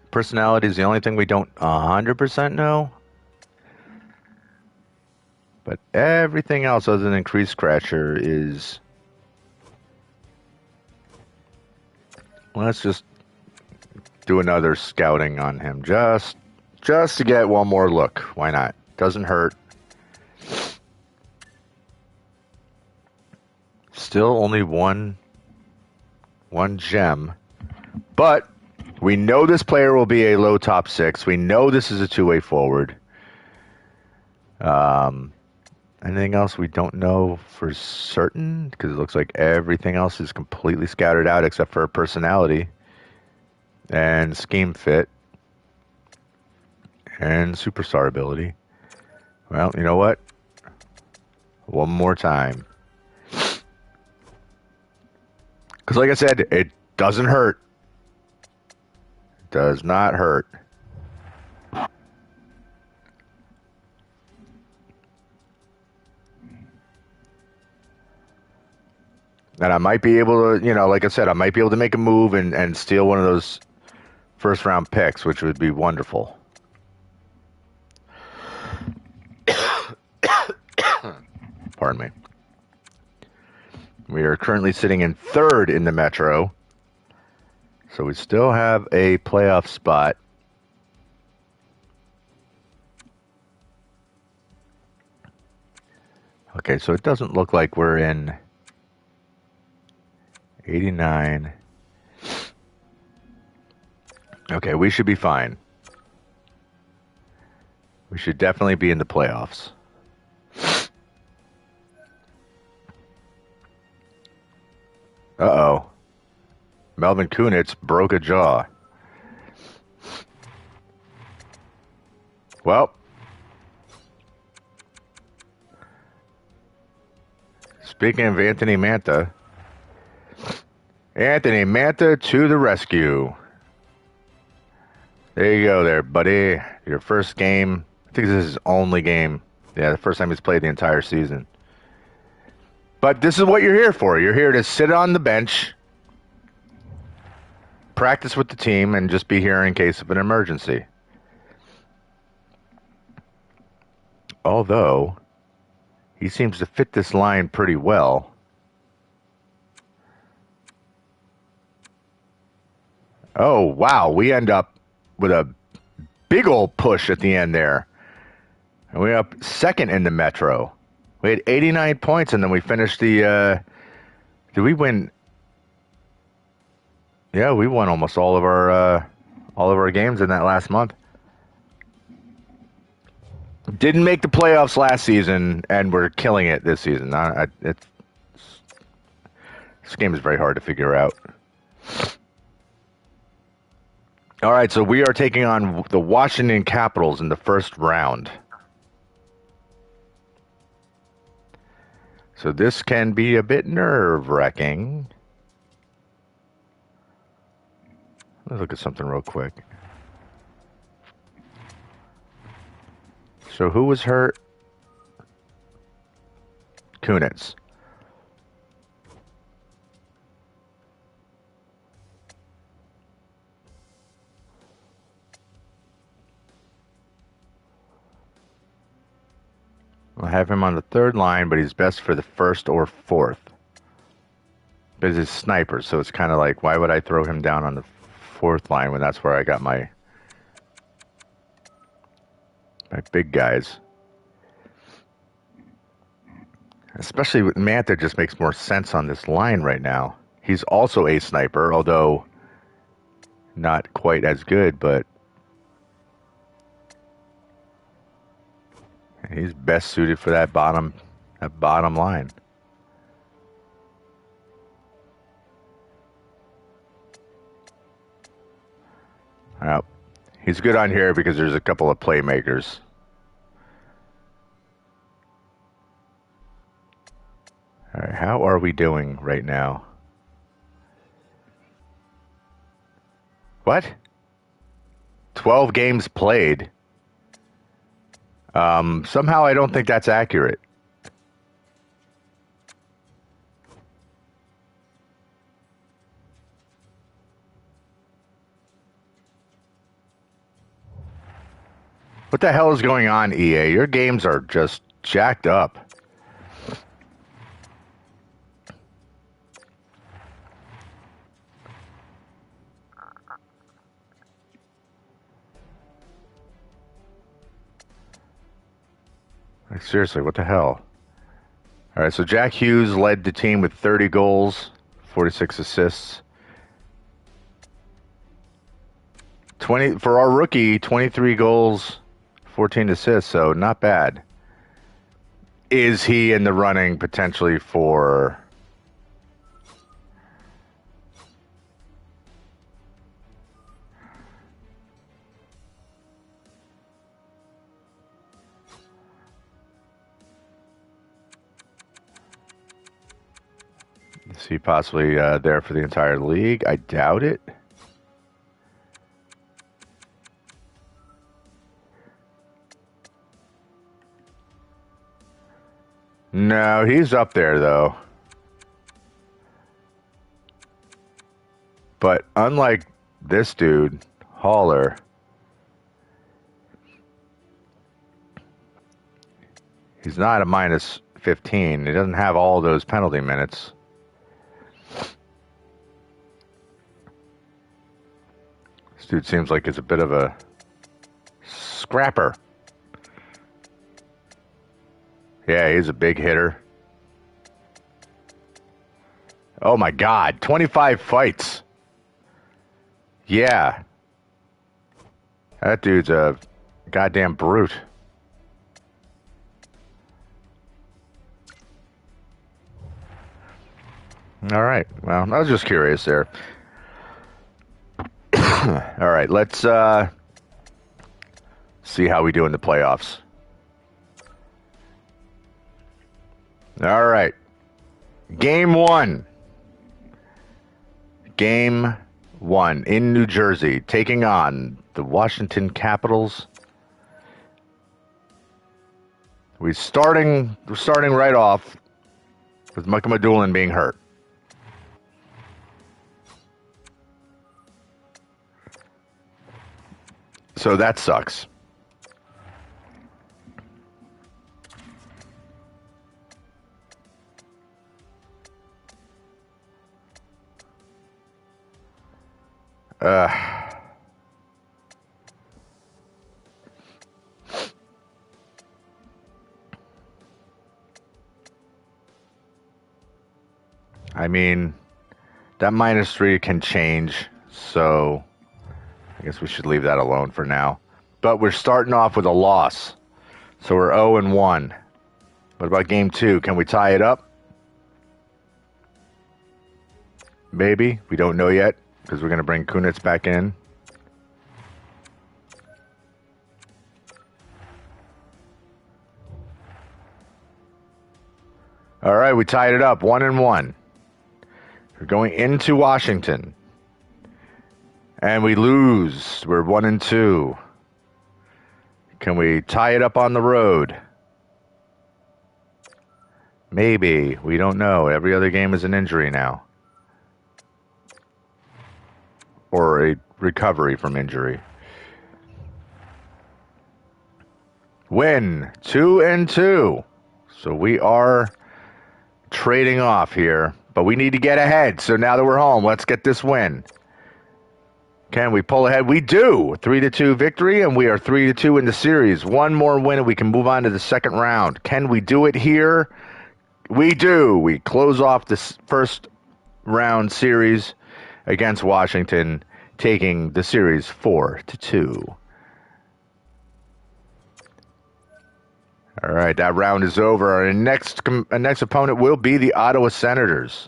personality is the only thing we don't 100% know. But everything else other than Crease Scratcher is... Let's just do another scouting on him. Just to get one more look. Why not? Doesn't hurt. Still only one gem. But we know this player will be a low top 6. We know this is a two-way forward. Anything else we don't know for certain? Because it looks like everything else is completely scattered out except for personality and scheme fit and superstar ability. Well, you know what? One more time. Because like I said, it doesn't hurt. Does not hurt. And I might be able to, like I said, I might be able to make a move and steal one of those first round picks, which would be wonderful. Pardon me. We are currently sitting in third in the Metro. So we still have a playoff spot. Okay, so it doesn't look like we're in 89. Okay, we should be fine. We should definitely be in the playoffs. Uh-oh. Melvin Kunitz broke a jaw. Well, speaking of Anthony Mantha to the rescue. There you go there, buddy. Your first game. I think this is his only game. Yeah, the first time he's played the entire season. But this is what you're here for. You're here to sit on the bench, practice with the team, and just be here in case of an emergency. Although, he seems to fit this line pretty well. Oh, wow. We end up with a big old push at the end there. And we're up second in the Metro. We had 89 points, and then we finished the... did we win? Yeah, we won almost all of our games in that last month. Didn't make the playoffs last season, and we're killing it this season. This game is very hard to figure out. All right, so we are taking on the Washington Capitals in the first round. So this can be a bit nerve-wracking. Let's look at something real quick. So who was hurt? Kunitz. We'll have him on the third line, but he's best for the first or fourth. Because he's sniper, so it's kind of like, why would I throw him down on the fourth line when that's where I got my big guys? Especially with Mantha, just makes more sense on this line right now. He's also a sniper, although not quite as good, but he's best suited for that bottom line. Well, he's good on here because there's a couple of playmakers. All right, how are we doing right now? What? 12 games played. Somehow I don't think that's accurate. What the hell is going on, EA? Your games are just jacked up. Like, seriously, what the hell? All right, so Jack Hughes led the team with 30 goals, 46 assists. 20 for our rookie, 23 goals, 14 assists, so not bad. Is he in the running potentially for... Is he possibly there for the entire league? I doubt it. No, he's up there, though. But unlike this dude, Haller, he's not a minus 15. He doesn't have all those penalty minutes. This dude seems like he's a bit of a scrapper. Yeah, he's a big hitter. Oh my God, 25 fights. Yeah. That dude's a goddamn brute. All right. Well, I was just curious there. All right, let's see how we do in the playoffs. All right. Game one in New Jersey, taking on the Washington Capitals. We're starting right off with Micah Madulin being hurt. So that sucks. I mean, that -3 can change, so I guess we should leave that alone for now. But we're starting off with a loss, so we're 0-1. What about game two? Can we tie it up? Maybe. We don't know yet, because we're going to bring Kunitz back in. All right, we tied it up, 1-1. We're going into Washington. And we lose. We're 1-2. Can we tie it up on the road? Maybe. We don't know. Every other game is an injury now. Or a recovery from injury. Win. 2-2. So we are trading off here. But we need to get ahead. So now that we're home, let's get this win. Can we pull ahead? We do. 3-2 victory, and we are 3-2 in the series. One more win, and we can move on to the second round. Can we do it here? We do. We close off this first round series against Washington, taking the series 4-2. All right, that round is over. Our next opponent will be the Ottawa Senators.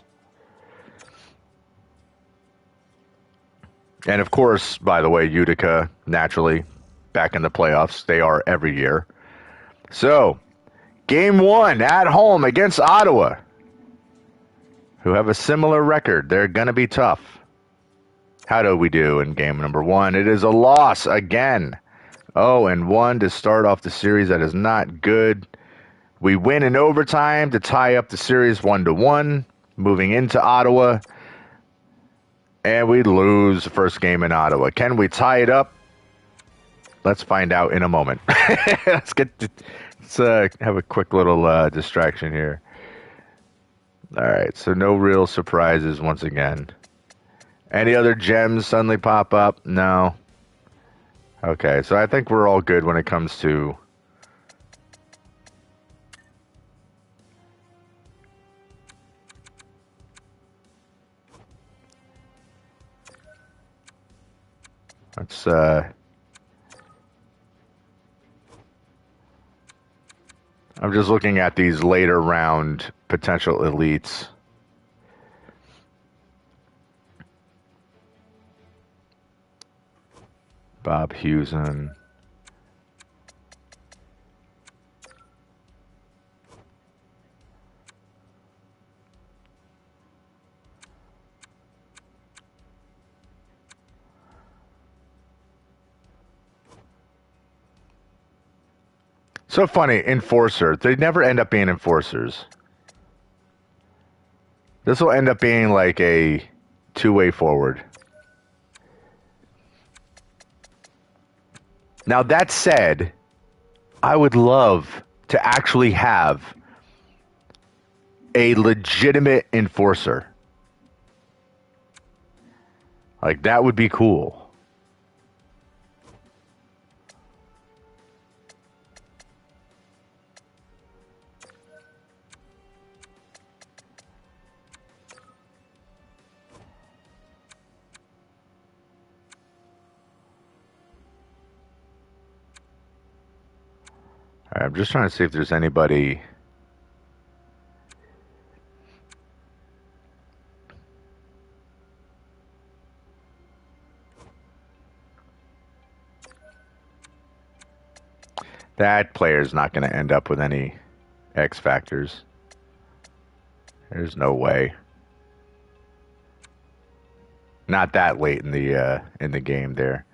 And of course, by the way, Utica, naturally, back in the playoffs. They are every year. So, game one at home against Ottawa, who have a similar record. They're going to be tough. How do we do in game number one? It is a loss again. 0-1 to start off the series. That is not good. We win in overtime to tie up the series 1-1, moving into Ottawa. And we lose the first game in Ottawa. Can we tie it up? Let's find out in a moment. Let's have a quick little distraction here. All right, so no real surprises once again. Any other gems suddenly pop up? No. Okay, so I think we're all good when it comes to let's I'm just looking at these later round potential elites. Bob Hewson. So funny, enforcer. They never end up being enforcers. This will end up being like a two-way forward. Now, that said, I would love to actually have a legitimate enforcer. Like, that would be cool. All right, I'm just trying to see if there's anybody. That player's not going to end up with any X factors. There's no way. Not that late in the game there.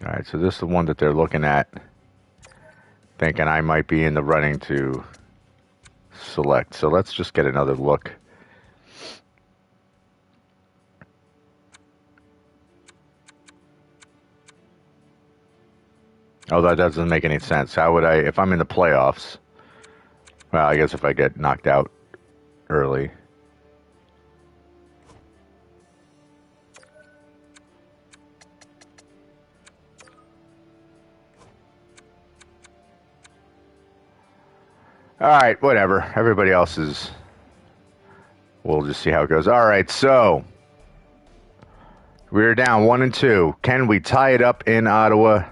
All right, so this is the one that they're looking at, thinking I might be in the running to select. So let's just get another look. Oh, that doesn't make any sense. How would I, if I'm in the playoffs? Well, I guess if I get knocked out early. All right, whatever. Everybody else is... We'll just see how it goes. All right, so... We're down 1-2. Can we tie it up in Ottawa?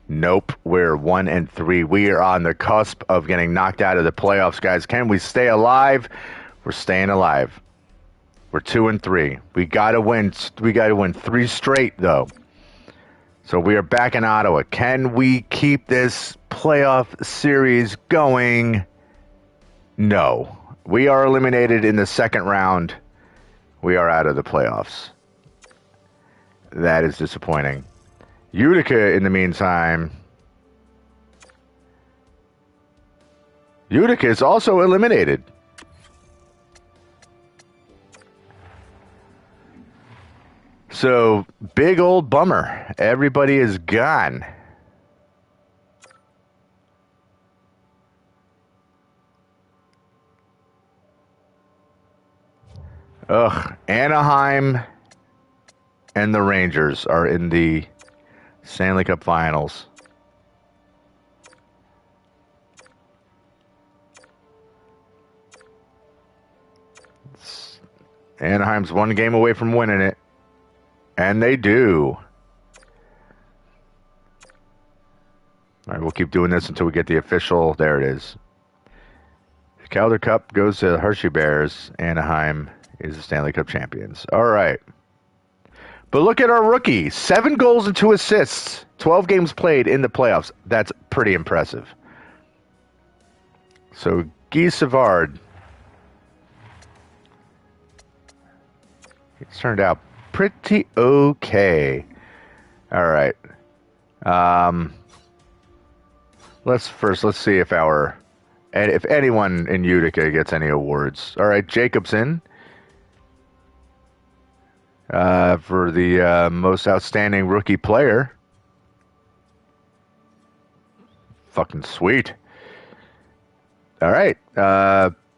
Nope. We're 1-3. We are on the cusp of getting knocked out of the playoffs, guys. Can we stay alive? We're staying alive. We're 2-3. We gotta win. We gotta win 3 straight, though. So we are back in Ottawa. Can we keep this playoff series going? No. We are eliminated in the second round. We are out of the playoffs. That is disappointing. Utica, in the meantime... Utica is also eliminated. So, big old bummer. Everybody is gone. Ugh. Anaheim and the Rangers are in the Stanley Cup Finals. Anaheim's 1 game away from winning it. And they do. All right, we'll keep doing this until we get the official. There it is. The Calder Cup goes to the Hershey Bears. Anaheim is the Stanley Cup champions. All right. But look at our rookie. 7 goals and 2 assists. 12 games played in the playoffs. That's pretty impressive. So, Guy Savard. It's turned out pretty okay. All right. Let's see if anyone in Utica gets any awards. All right, Jacobson for the most outstanding rookie player. Fucking sweet. All right.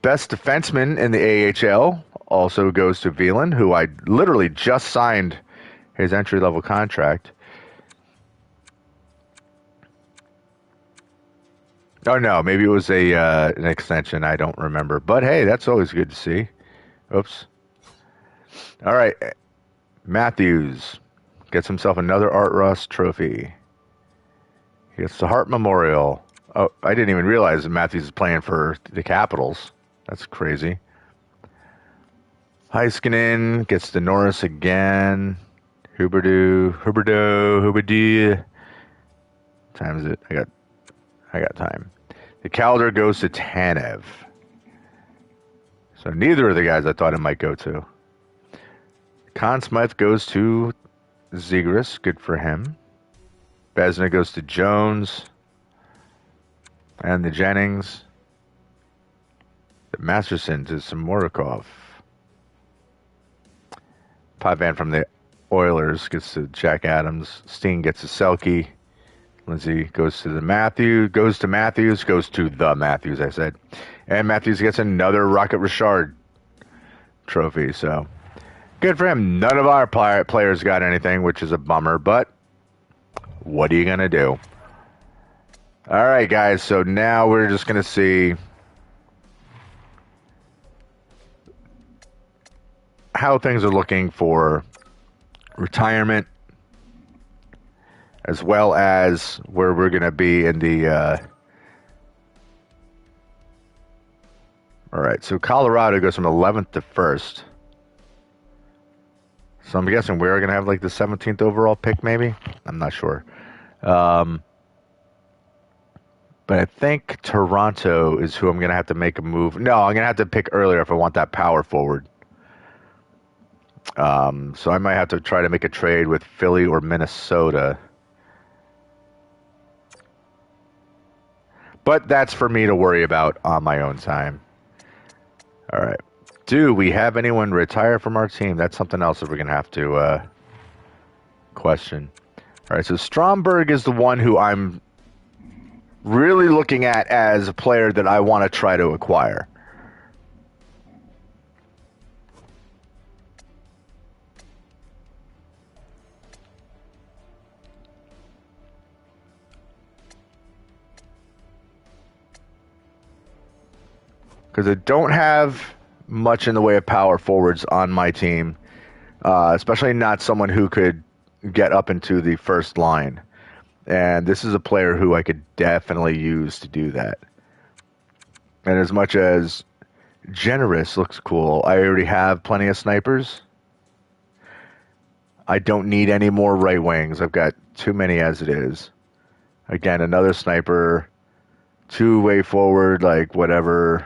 Best defenseman in the AHL also goes to Veland, who I literally just signed his entry-level contract. Oh, no, maybe it was an extension. I don't remember. But, hey, that's always good to see. Oops. All right. Matthews gets himself another Art Ross trophy. He gets the Hart Memorial. Oh, I didn't even realize that Matthews is playing for the Capitals. That's crazy. Heiskanen gets the Norris again. Huberdeau. Time is it? I got time. The Calder goes to Tanev. So neither of the guys I thought it might go to. Conn Smythe goes to Zegras, good for him. Besna goes to Jones. And the Jennings. The Masterson to Samorikov. Pavan from the Oilers gets to Jack Adams. Steen gets to Selke. Lindsay goes to the Matthews. Goes to the Matthews, I said. And Matthews gets another Rocket Richard trophy. So, good for him. None of our players got anything, which is a bummer. But, what are you going to do? All right, guys. So, now we're just going to see how things are looking for retirement, as well as where we're going to be in the all right, so Colorado goes from 11th to 1st. So I'm guessing we're going to have like the 17th overall pick, maybe? I'm not sure. But I think Toronto is who I'm going to have to make a move. No, I'm going to have to pick earlier if I want that power forward. So I might have to try to make a trade with Philly or Minnesota. But that's for me to worry about on my own time. All right. Do we have anyone retire from our team? That's something else that we're going to have to question. All right, so Stromberg is the one who I'm really looking at as a player that I want to try to acquire. Because I don't have much in the way of power forwards on my team, especially not someone who could get up into the first line. And this is a player who I could definitely use to do that. And as much as Generous looks cool, I already have plenty of snipers. I don't need any more right wings. I've got too many as it is. Again, another sniper, two-way forward, like whatever.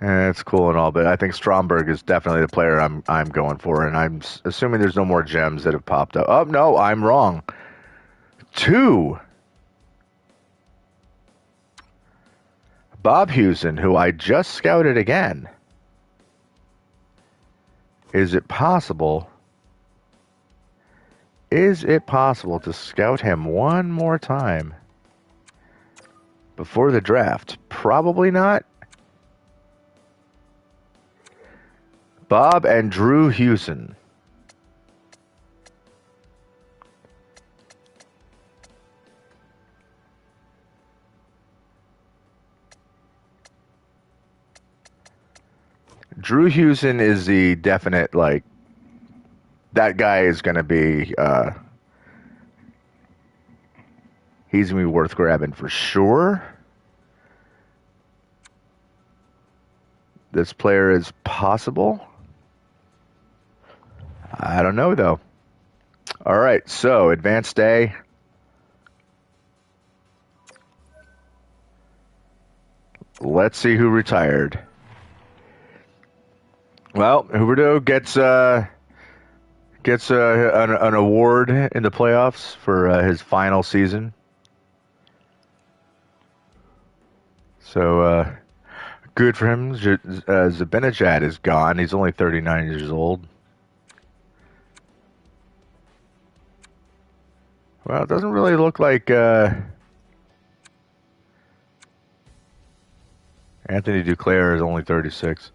It's cool and all, but I think Stromberg is definitely the player I'm going for, and I'm assuming there's no more gems that have popped up. Oh, no, I'm wrong. 2. Bob Hewson, who I just scouted again. Is it possible? Is it possible to scout him one more time before the draft? Probably not. Bob and Drew Hewson. Drew Hewson is the definite, like, that guy is going to be, he's going to be worth grabbing for sure. This player is possible. I don't know, though. All right, so advanced day. Let's see who retired. Well, Huberdeau gets an award in the playoffs for his final season. So good for him. Zibanejad is gone. He's only 39 years old. Well, it doesn't really look like Anthony Duclair is only 36.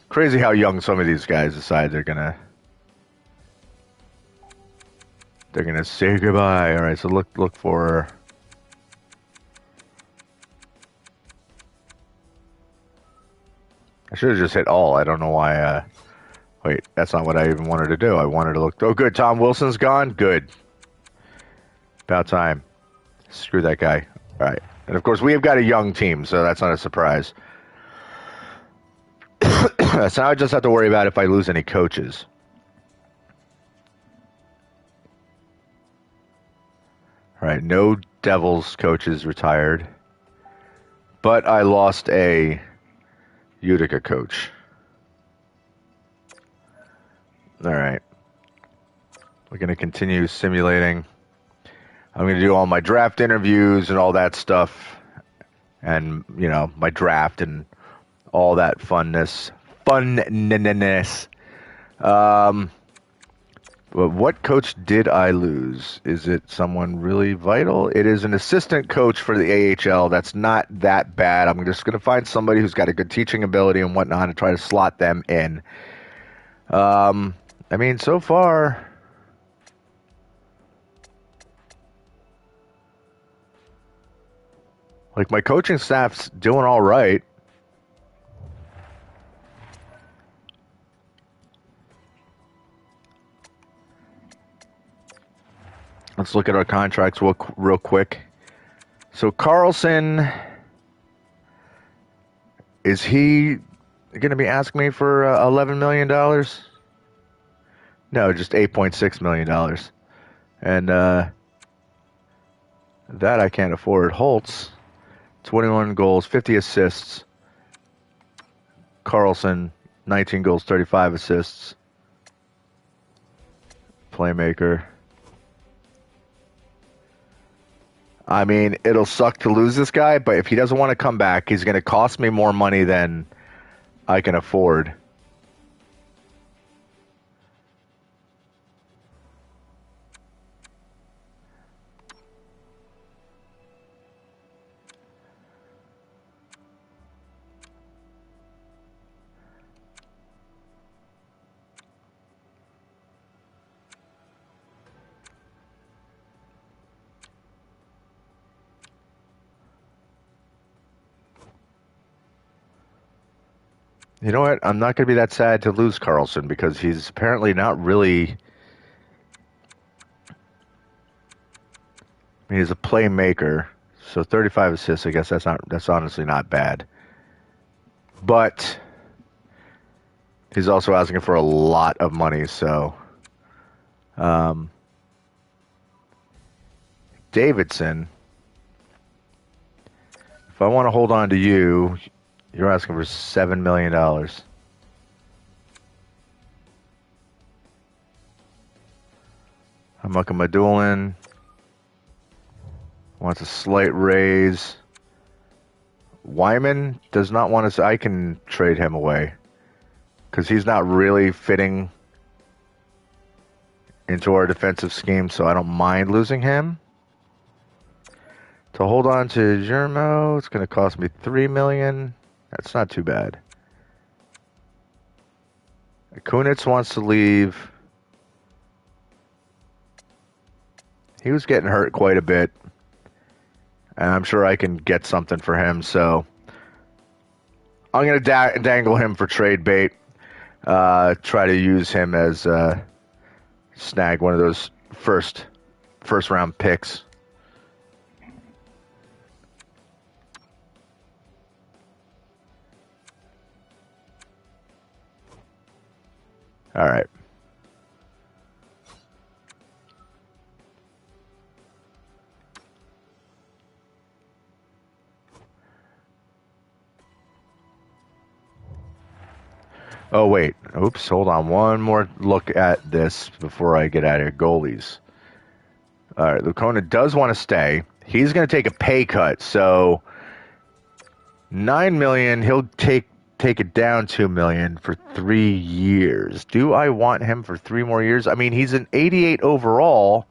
Crazy how young some of these guys decide they're gonna say goodbye. All right, so look for. I should have just hit all. I don't know why. Wait, that's not what I even wanted to do. I wanted to look. Oh, good. Tom Wilson's gone. Good. About time. Screw that guy. All right. And, of course, we have got a young team, so that's not a surprise. So now I just have to worry about if I lose any coaches. All right. No Devils coaches retired. But I lost a Utica coach. All right. We're going to continue simulating. I'm going to do all my draft interviews and all that stuff. And, you know, my draft and all that funness. But what coach did I lose? Is it someone really vital? It is an assistant coach for the AHL. That's not that bad. I'm just going to find somebody who's got a good teaching ability and whatnot and try to slot them in. I mean, so far, like, my coaching staff's doing all right. Let's look at our contracts real quick. So Carlson, is he going to be asking me for $11 million? No, just $8.6 million. And that I can't afford. Holtz, 21 goals, 50 assists. Carlson, 19 goals, 35 assists. Playmaker. I mean, it'll suck to lose this guy, but if he doesn't want to come back, he's going to cost me more money than I can afford. You know what? I'm not going to be that sad to lose Carlson because he's apparently not really. I mean, he's a playmaker, so 35 assists. I guess that's honestly not bad. But he's also asking for a lot of money, so Davidson. If I want to hold on to you, you're asking for $7 million. Hamaka Madulin wants a slight raise. Wyman does not want to. I can trade him away because he's not really fitting into our defensive scheme, so I don't mind losing him. To hold on to Germo, it's going to cost me $3 million. That's not too bad. Kunitz wants to leave. He was getting hurt quite a bit, and I'm sure I can get something for him, so I'm going to dangle him for trade bait. Try to use him as snag one of those first round picks. All right. Oh, wait. Oops. Hold on. One more look at this before I get out of here. Goalies. All right. Lucona does want to stay. He's going to take a pay cut. So $9 million. He'll take it down $2 million for 3 years. Do I want him for 3 more years? I mean, he's an 88 overall.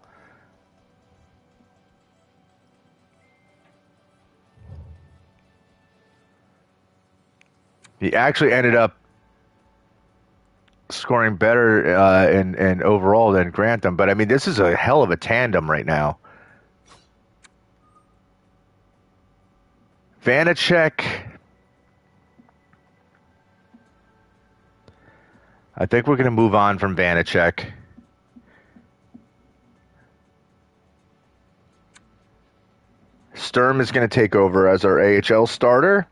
He actually ended up scoring better in overall than Grantham, but I mean, this is a hell of a tandem right now. Vanacek. I think we're going to move on from Vanacek. Sturm is going to take over as our AHL starter.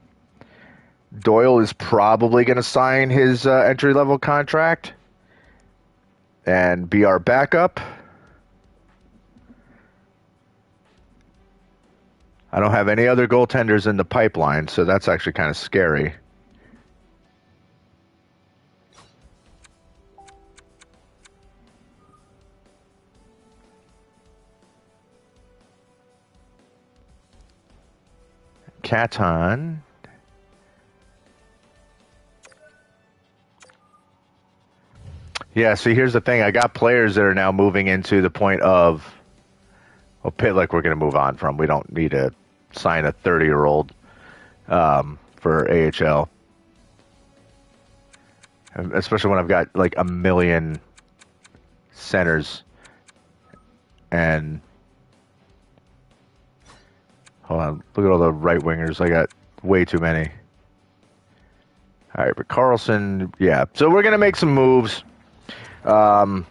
Doyle is probably going to sign his entry-level contract and be our backup. I don't have any other goaltenders in the pipeline, so that's actually kind of scary. Taton. Yeah, see, here's the thing. I got players that are now moving into the point of, well, Pitlick we're going to move on from. We don't need to sign a 30-year-old for AHL. Especially when I've got like a million centers. And, hold on, look at all the right wingers. I got way too many. All right, but Carlson, yeah. So we're going to make some moves. I'm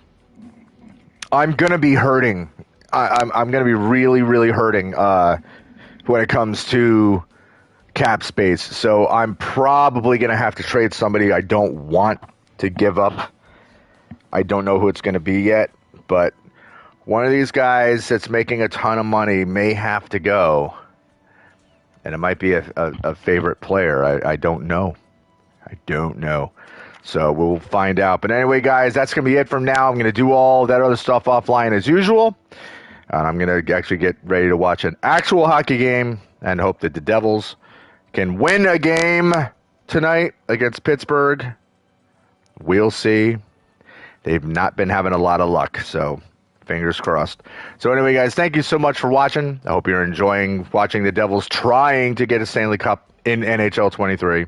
going to be hurting. I'm going to be really, really hurting when it comes to cap space. So I'm probably going to have to trade somebody I don't want to give up. I don't know who it's going to be yet, but one of these guys that's making a ton of money may have to go. And it might be a favorite player. I don't know. I don't know. So we'll find out. But anyway, guys, that's going to be it from now. I'm going to do all that other stuff offline as usual. And I'm going to actually get ready to watch an actual hockey game and hope that the Devils can win a game tonight against Pittsburgh. We'll see. They've not been having a lot of luck, so fingers crossed. So anyway, guys, thank you so much for watching. I hope you're enjoying watching the Devils trying to get a Stanley Cup in NHL 23.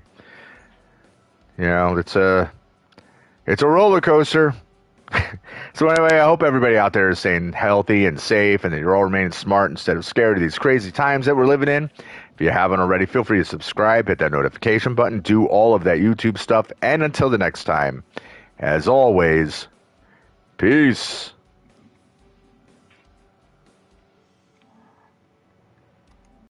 You know, it's a roller coaster. So anyway, I hope everybody out there is staying healthy and safe and that you're all remaining smart instead of scared of these crazy times that we're living in. If you haven't already, feel free to subscribe, hit that notification button, do all of that YouTube stuff. And until the next time, as always, peace.